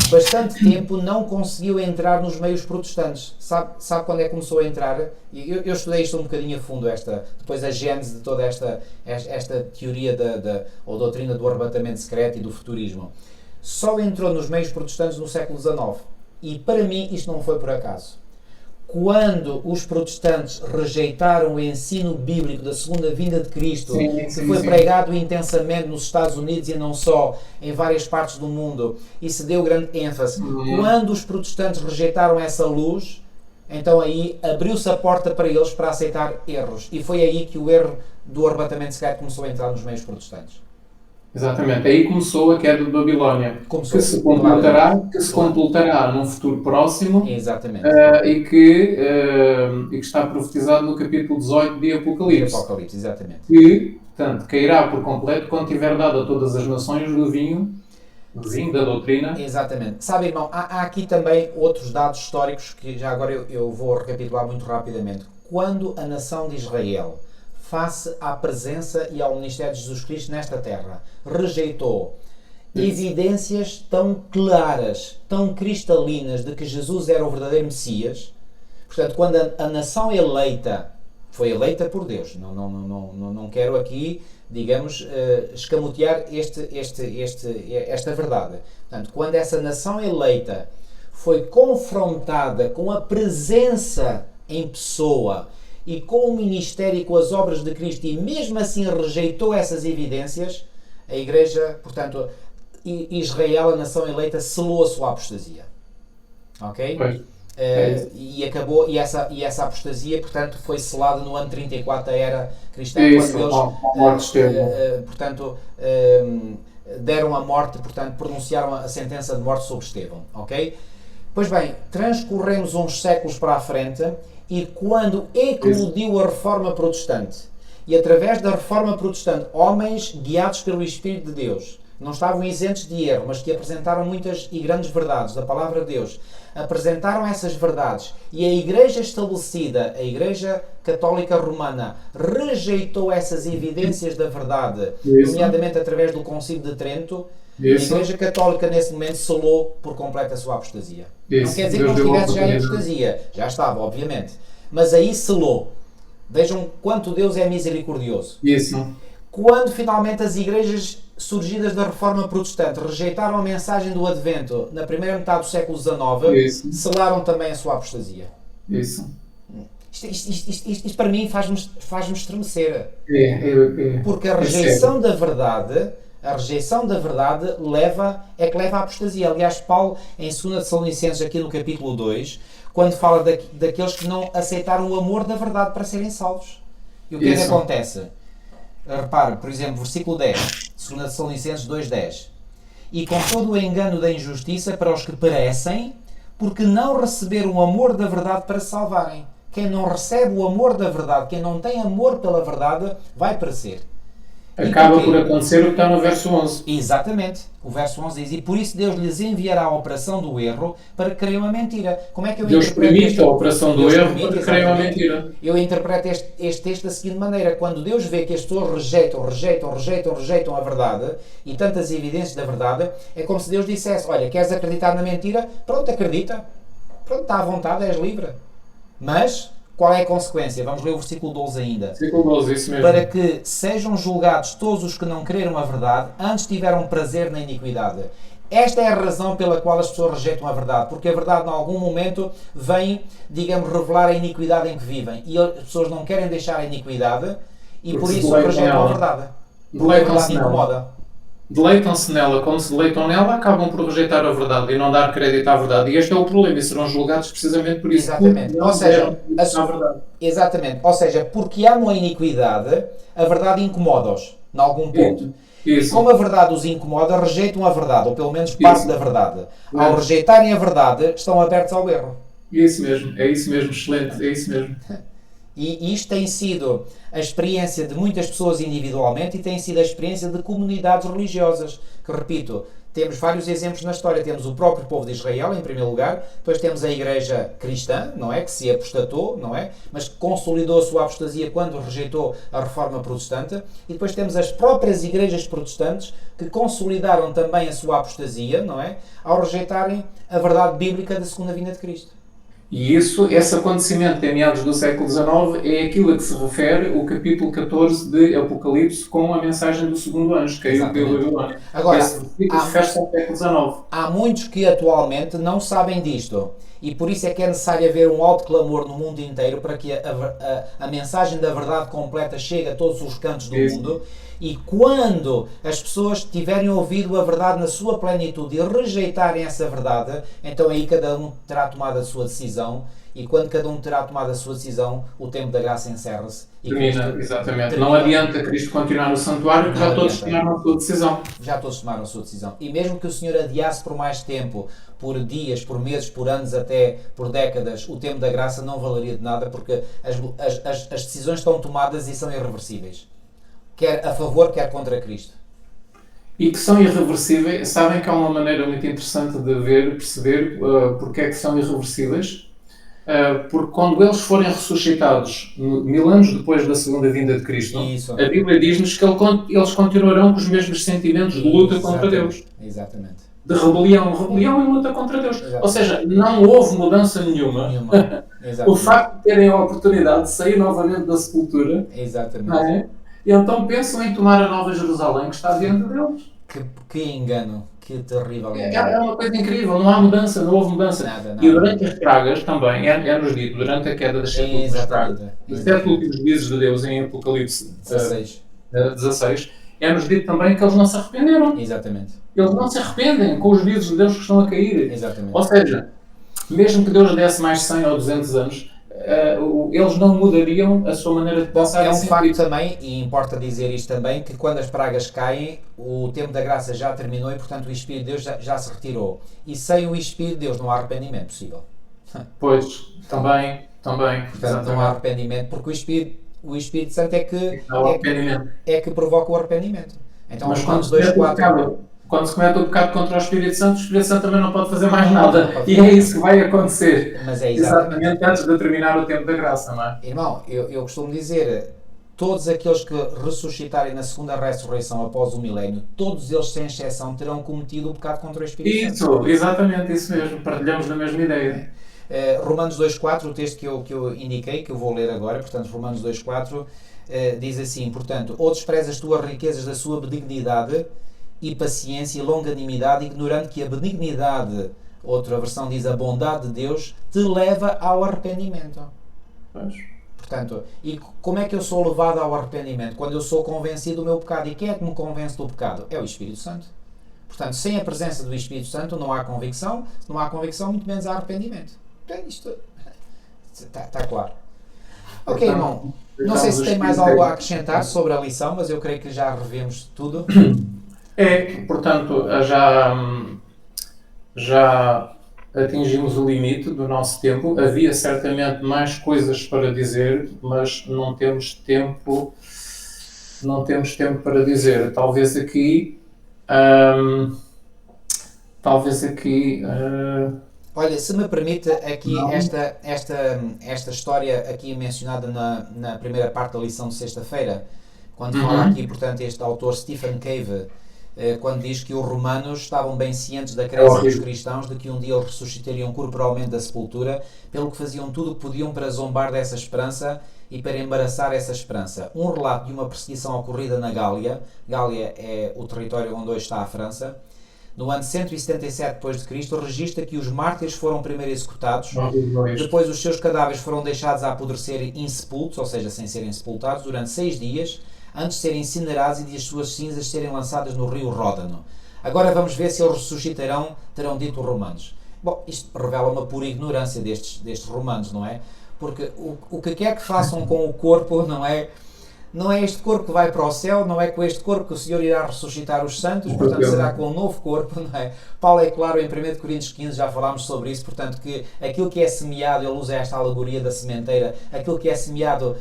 bastante tempo, não conseguiu entrar nos meios protestantes. Sabe quando é que começou a entrar? Eu estudei isto um bocadinho a fundo, depois a gênese de toda esta teoria ou doutrina do arrebatamento secreto e do futurismo. Só entrou nos meios protestantes no século XIX. E para mim isto não foi por acaso. Quando os protestantes rejeitaram o ensino bíblico da segunda vinda de Cristo, que foi pregado intensamente nos Estados Unidos e não só, em várias partes do mundo, e se deu grande ênfase, quando os protestantes rejeitaram essa luz, então aí abriu-se a porta para eles para aceitar erros. E foi aí que o erro do arrebatamento secreto começou a entrar nos meios protestantes. Exatamente, aí começou a queda de Babilónia, que se completará num futuro próximo. Exatamente. E que está profetizado no capítulo 18 de Apocalipse. Exatamente. Que, portanto, cairá por completo quando tiver dado a todas as nações do vinho da doutrina. Exatamente. Sabe, irmão, há aqui também outros dados históricos que já agora eu vou recapitular muito rapidamente. Quando a nação de Israel, face à presença e ao ministério de Jesus Cristo nesta terra, rejeitou evidências tão claras, tão cristalinas de que Jesus era o verdadeiro Messias, portanto, quando a nação eleita, foi eleita por Deus, não quero aqui, digamos, escamotear esta verdade. Portanto, quando essa nação eleita foi confrontada com a presença em pessoa e com o ministério e com as obras de Cristo, e mesmo assim rejeitou essas evidências, a Igreja, portanto, Israel, a nação eleita, selou a sua apostasia. Ok? E acabou, e essa apostasia, portanto, foi selada no ano 34 da era cristã, quando eles, portanto, deram a morte, portanto, pronunciaram a sentença de morte sobre Estevão. Ok? Pois bem, transcorremos uns séculos para a frente, e quando eclodiu a Reforma Protestante, e através da Reforma Protestante, homens guiados pelo Espírito de Deus não estavam isentos de erro, mas que apresentaram muitas e grandes verdades da Palavra de Deus, apresentaram essas verdades e a Igreja estabelecida, a Igreja Católica Romana, rejeitou essas evidências da verdade, nomeadamente através do Concílio de Trento, a Igreja Católica nesse momento selou por completo a sua apostasia. Não quer dizer que não estivesse já em apostasia, já estava, obviamente, mas aí selou. Vejam quanto Deus é misericordioso. Quando finalmente as igrejas surgidas da Reforma Protestante rejeitaram a mensagem do Advento na primeira metade do século XIX, selaram também a sua apostasia. Isto para mim faz-me estremecer. Porque a rejeição da verdade leva à apostasia. Aliás, Paulo, em 2 Tessalonicenses, aqui no capítulo 2, quando fala daqueles que não aceitaram o amor da verdade para serem salvos. E o que é que acontece? Repare, por exemplo, versículo 10, 2 Tessalonicenses 2:10. E com todo o engano da injustiça para os que perecem, porque não receberam o amor da verdade para se salvarem. Quem não recebe o amor da verdade, quem não tem amor pela verdade, vai perecer. Acaba por acontecer o que está no verso 11. Exatamente. O verso 11 diz: e por isso Deus lhes enviará a operação do erro para que creiam a mentira. Como é que eu Deus permite a operação do erro para que creiam a mentira. Eu interpreto este texto da seguinte maneira: quando Deus vê que as pessoas rejeitam a verdade e tantas evidências da verdade, é como se Deus dissesse: olha, queres acreditar na mentira? Pronto, acredita. Pronto, está à vontade, és livre. Mas qual é a consequência? Vamos ler o versículo 12 ainda. Versículo 12, isso mesmo. Para que sejam julgados todos os que não creram a verdade, antes tiveram prazer na iniquidade. Esta é a razão pela qual as pessoas rejeitam a verdade, porque a verdade, em algum momento, vem, digamos, revelar a iniquidade em que vivem. E as pessoas não querem deixar a iniquidade e por isso rejeitam a verdade. Porque a verdade incomoda. Deleitam-se nela, como se deleitam nela, acabam por rejeitar a verdade e não dar crédito à verdade. E este é o problema, e serão julgados precisamente por isso. Exatamente. Ou seja, porque amam a iniquidade, a verdade incomoda-os, em algum ponto. Isso. Como a verdade os incomoda, rejeitam a verdade, ou pelo menos parte da verdade. Ao rejeitarem a verdade, estão abertos ao erro. É isso mesmo, excelente, é isso mesmo. E isto tem sido a experiência de muitas pessoas individualmente e tem sido a experiência de comunidades religiosas. Que, repito, temos vários exemplos na história. Temos o próprio povo de Israel, em primeiro lugar. Depois temos a igreja cristã, não é? Que se apostatou, não é? Mas que consolidou a sua apostasia quando rejeitou a reforma protestante. E depois temos as próprias igrejas protestantes que consolidaram também a sua apostasia, não é? Ao rejeitarem a verdade bíblica da segunda vinda de Cristo. E esse acontecimento em meados do século XIX é aquilo a que se refere o capítulo 14 de Apocalipse com a mensagem do segundo anjo, que caiu pela Babilónia. Agora, esse refere-se ao século XIX. Há muitos que atualmente não sabem disto. E por isso é que é necessário haver um alto clamor no mundo inteiro para que a mensagem da verdade completa chegue a todos os cantos do mundo. E quando as pessoas tiverem ouvido a verdade na sua plenitude e rejeitarem essa verdade, então aí cada um terá tomado a sua decisão. E quando cada um terá tomado a sua decisão, o tempo da graça encerra-se. Termina, exatamente. Não adianta Cristo continuar no santuário, já todos tomaram a sua decisão. Já todos tomaram a sua decisão. E mesmo que o Senhor adiasse por mais tempo, por dias, por meses, por anos, até por décadas, o tempo da graça não valeria de nada, porque as decisões estão tomadas e são irreversíveis. Quer a favor, quer contra Cristo. E que são irreversíveis. Sabem que há uma maneira muito interessante de perceber porque é que são irreversíveis? Porque quando eles forem ressuscitados 1000 anos depois da segunda vinda de Cristo, a Bíblia diz-nos que eles continuarão com os mesmos sentimentos de luta contra Deus. Exatamente. De rebelião e luta contra Deus. Exatamente. Ou seja, não houve mudança nenhuma. O facto de terem a oportunidade de sair novamente da sepultura. Exatamente. Não é? E então pensam em tomar a Nova Jerusalém que está diante deles. Que engano, que terrível engano. É uma coisa incrível, não há mudança, não houve mudança. Nada. E durante as pragas também, é-nos dito, durante a queda das 7 últimas pragas, os 7 últimos juízos de Deus em Apocalipse 16, é-nos dito também que eles não se arrependeram. Exatamente. Eles não se arrependem com os juízos de Deus que estão a cair. Exatamente. Ou seja, mesmo que Deus desse mais 100 ou 200 anos, eles não mudariam a sua maneira de pensar. É um facto também, e importa dizer isto também, que quando as pragas caem, o tempo da graça já terminou e, portanto, o Espírito de Deus já se retirou. E sem o Espírito de Deus não há arrependimento possível. Pois, também. Portanto, não há arrependimento, porque o Espírito Santo é que provoca o arrependimento. Então, mas quando 2, 4... quando se comete o pecado contra o Espírito Santo também não pode fazer mais nada. E é isso que vai acontecer. Mas é exatamente antes de terminar o tempo da graça, não é? Irmão, eu costumo dizer, todos aqueles que ressuscitarem na segunda ressurreição após o milénio, todos eles, sem exceção, terão cometido o pecado contra o Espírito Santo. Isso, exatamente, isso mesmo. Partilhamos da mesma ideia. Romanos 2.4, o texto que eu indiquei, que eu vou ler agora, portanto, Romanos 2.4, diz assim, portanto, ou desprezas tu as riquezas da sua benignidade e paciência e longanimidade, ignorando que a benignidade, outra versão diz a bondade de Deus, te leva ao arrependimento. Pois. Portanto, e como é que eu sou levado ao arrependimento? Quando eu sou convencido do meu pecado. E quem é que me convence do pecado? É o Espírito Santo. Portanto, sem a presença do Espírito Santo não há convicção, se não há convicção, muito menos há arrependimento. Isto está claro. Ok, irmão. Não sei se tem mais algo a acrescentar sobre a lição, mas eu creio que já revemos tudo. Portanto, já atingimos o limite do nosso tempo. Havia certamente mais coisas para dizer, mas não temos tempo para dizer. Talvez aqui olha, se me permite, aqui esta história aqui mencionada na primeira parte da lição de sexta-feira, quando fala aqui, portanto, este autor Stephen Cave, quando diz que os romanos estavam bem cientes da crença dos cristãos de que um dia eles ressuscitariam corporalmente da sepultura, pelo que faziam tudo o que podiam para zombar dessa esperança e para embaraçar essa esperança. Um relato de uma perseguição ocorrida na Gália. Gália é o território onde hoje está a França. No ano 177 d.C., registra que os mártires foram primeiro executados, depois os seus cadáveres foram deixados a apodrecer insepultos, ou seja, sem serem sepultados, durante 6 dias, antes de serem incinerados e de as suas cinzas serem lançadas no rio Ródano. Agora vamos ver se eles ressuscitarão, terão dito os romanos. Bom, isto revela uma pura ignorância destes romanos, não é? Porque o que quer que façam com o corpo, não é este corpo que vai para o céu, não é com este corpo que o Senhor irá ressuscitar os santos, portanto será com um novo corpo, não é? Paulo é claro em 1 Coríntios 15, já falámos sobre isso, portanto que aquilo que é semeado, ele usa esta alegoria da sementeira, aquilo que é semeado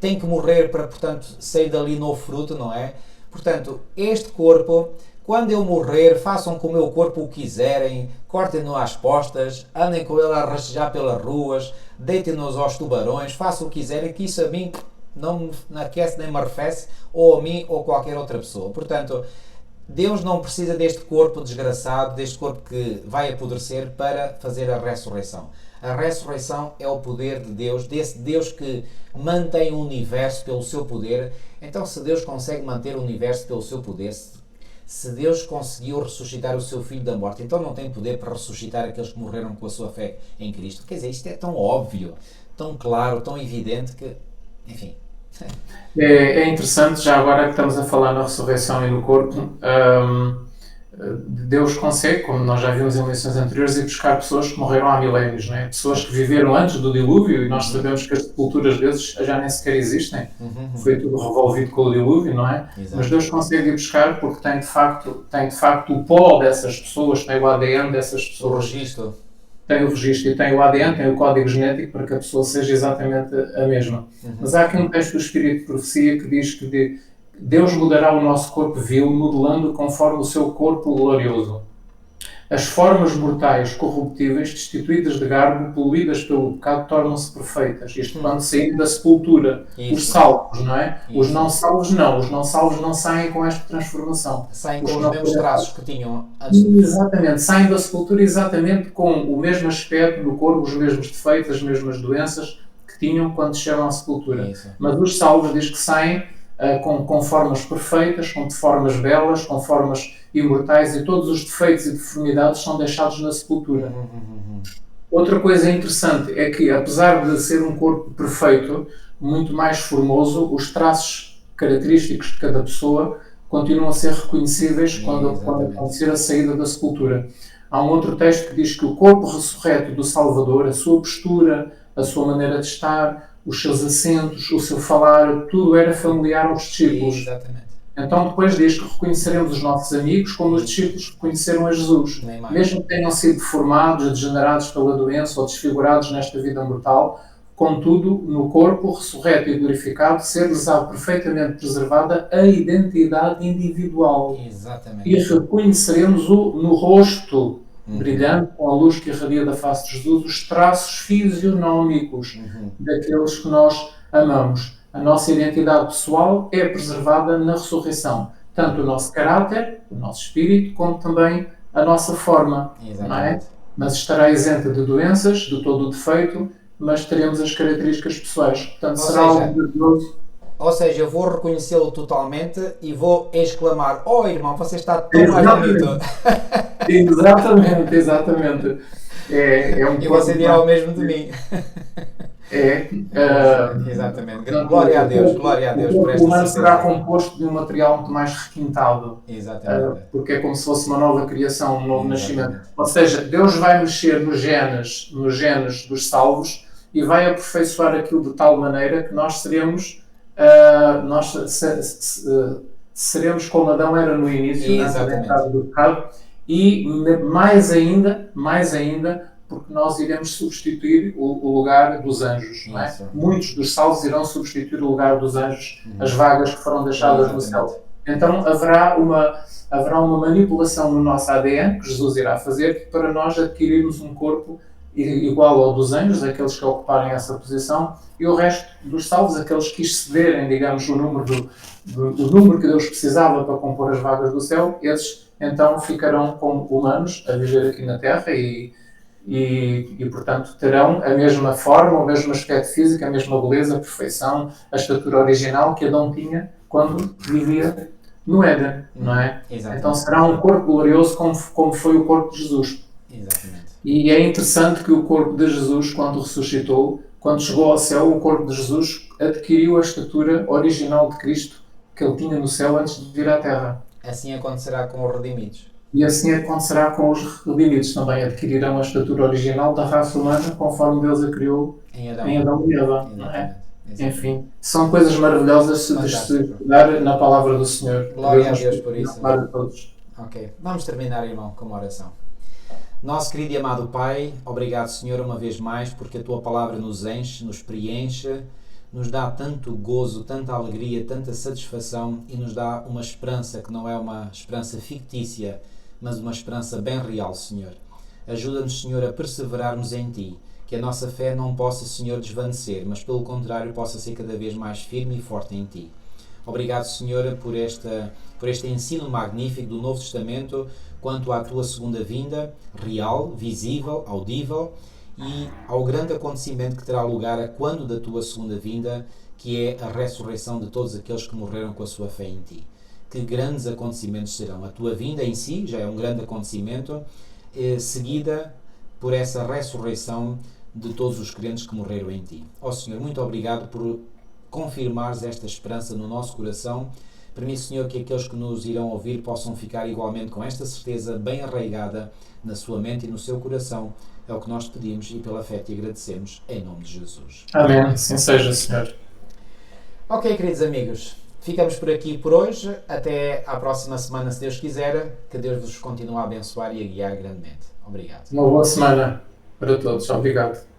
tem que morrer para, portanto, sair dali novo fruto, não é? Portanto, este corpo, quando eu morrer, façam com o meu corpo o que quiserem, cortem-no às postas, andem com ele a rastejar pelas ruas, deitem-nos aos tubarões, façam o que quiserem, que isso a mim não me aquece nem me arrefece, ou a mim ou qualquer outra pessoa. Portanto, Deus não precisa deste corpo desgraçado, deste corpo que vai apodrecer para fazer a ressurreição. A ressurreição é o poder de Deus, desse Deus que mantém o universo pelo seu poder. Então, se Deus consegue manter o universo pelo seu poder, se Deus conseguiu ressuscitar o seu Filho da morte, então não tem poder para ressuscitar aqueles que morreram com a sua fé em Cristo. Quer dizer, isto é tão óbvio, tão claro, tão evidente que, enfim... É interessante, já agora que estamos a falar na ressurreição e no corpo, Deus consegue, como nós já vimos em lições anteriores, ir buscar pessoas que morreram há milénios, não é? Pessoas que viveram antes do dilúvio, e nós sabemos que as sepulturas desses já nem sequer existem, foi tudo revolvido com o dilúvio, não é? Exato. Mas Deus consegue ir buscar porque tem de facto o pó dessas pessoas, tem o ADN dessas pessoas. O registro. Tem o registro e tem o ADN, tem o código genético para que a pessoa seja exatamente a mesma. Mas há aqui um texto do Espírito de Profecia que diz que Deus mudará o nosso corpo vil, modelando conforme o seu corpo glorioso. As formas mortais corruptíveis, destituídas de garbo, poluídas pelo pecado, tornam-se perfeitas. Isto quando saírem da sepultura. Isso. Os salvos, não é? Isso. Os não salvos não. Os não salvos não saem com esta transformação. Saem com os mesmos traços que tinham antes. Exatamente. Saem da sepultura exatamente com o mesmo aspecto do corpo, os mesmos defeitos, as mesmas doenças que tinham quando chegam à sepultura. Isso. Mas os salvos diz que saem com formas perfeitas, com formas belas, com formas imortais, e todos os defeitos e deformidades são deixados na sepultura. Outra coisa interessante é que, apesar de ser um corpo perfeito, muito mais formoso, os traços característicos de cada pessoa continuam a ser reconhecíveis quando acontecer a saída da sepultura. Há um outro texto que diz que o corpo ressurreto do Salvador, a sua postura, a sua maneira de estar, os seus acentos, o seu falar, tudo era familiar aos discípulos. Exatamente. Então depois diz que reconheceremos os nossos amigos como os discípulos reconheceram a Jesus. Mesmo que tenham sido deformados, degenerados pela doença ou desfigurados nesta vida mortal, contudo, no corpo ressurreto e glorificado, ser-lhes-á perfeitamente preservada a identidade individual. Exatamente. E reconheceremos-o no rosto, Uhum. brilhante com a luz que irradia da face de Jesus, os traços fisionómicos daqueles que nós amamos. A nossa identidade pessoal é preservada na ressurreição. Tanto o nosso caráter, o nosso espírito, como também a nossa forma. Não é? Exatamente. Mas estará isenta de doenças, de todo o defeito, mas teremos as características pessoais. Portanto, Ou será seja, algo grandioso. Ou seja, eu vou reconhecê-lo totalmente e vou exclamar: Oh irmão, você está tão mais bonito! Exatamente. É um E você dirá o mesmo de mim. Exatamente. Glória a Deus por o corpo esta humano será certeza. composto de um material muito mais requintado, Exatamente. porque é como se fosse uma nova criação, um novo nascimento. Exatamente. Ou seja, Deus vai mexer nos genes dos salvos e vai aperfeiçoar aquilo de tal maneira que nós seremos, seremos como Adão era no início, na entrada do pecado, e mais ainda, porque nós iremos substituir o lugar dos anjos. Não é? Muitos dos salvos irão substituir o lugar dos anjos, as vagas que foram deixadas no céu. Então haverá uma manipulação no nosso ADN que Jesus irá fazer para nós adquirirmos um corpo igual ao dos anjos, aqueles que ocuparem essa posição, e o resto dos salvos, aqueles que excederem, digamos, o número que Deus precisava para compor as vagas do céu, esses então ficarão como humanos a viver aqui na Terra e, portanto, terão a mesma forma, o mesmo aspecto físico, a mesma beleza, a perfeição, a estatura original que Adão tinha quando vivia no Éden, não é? Exatamente. Então será um corpo glorioso como foi o corpo de Jesus. Exatamente. E é interessante que o corpo de Jesus, quando ressuscitou, quando chegou ao céu, o corpo de Jesus adquiriu a estatura original de Cristo que ele tinha no céu antes de vir à Terra. Assim acontecerá com os redimidos. E assim acontecerá com os redimidos também. Adquirirão a estatura original da raça humana conforme Deus a criou em Adão e Eva. Não é? Enfim, são coisas maravilhosas se estudar na palavra do Senhor. Glória a Deus por isso. Glória a todos. Ok, vamos terminar, irmão, com uma oração. Nosso querido e amado Pai, obrigado, Senhor, uma vez mais, porque a Tua palavra nos enche, nos preenche, nos dá tanto gozo, tanta alegria, tanta satisfação e nos dá uma esperança que não é uma esperança fictícia, mas uma esperança bem real, Senhor. Ajuda-nos, Senhor, a perseverarmos em Ti, que a nossa fé não possa, Senhor, desvanecer, mas pelo contrário possa ser cada vez mais firme e forte em Ti. Obrigado, Senhor, por este ensino magnífico do Novo Testamento quanto à Tua segunda vinda, real, visível, audível, e ao grande acontecimento que terá lugar a quando da Tua segunda vinda, que é a ressurreição de todos aqueles que morreram com a sua fé em Ti. Que grandes acontecimentos serão. A Tua vinda em si já é um grande acontecimento, seguida por essa ressurreição de todos os crentes que morreram em Ti. Ó Senhor, muito obrigado por confirmares esta esperança no nosso coração. Permite, Senhor, que aqueles que nos irão ouvir possam ficar igualmente com esta certeza bem arraigada na sua mente e no seu coração. É o que nós te pedimos e pela fé te agradecemos, em nome de Jesus. Amém. Assim seja, Senhor. Ok, queridos amigos, ficamos por aqui por hoje. Até à próxima semana, se Deus quiser. Que Deus vos continue a abençoar e a guiar grandemente. Obrigado. Uma boa semana para todos. Obrigado.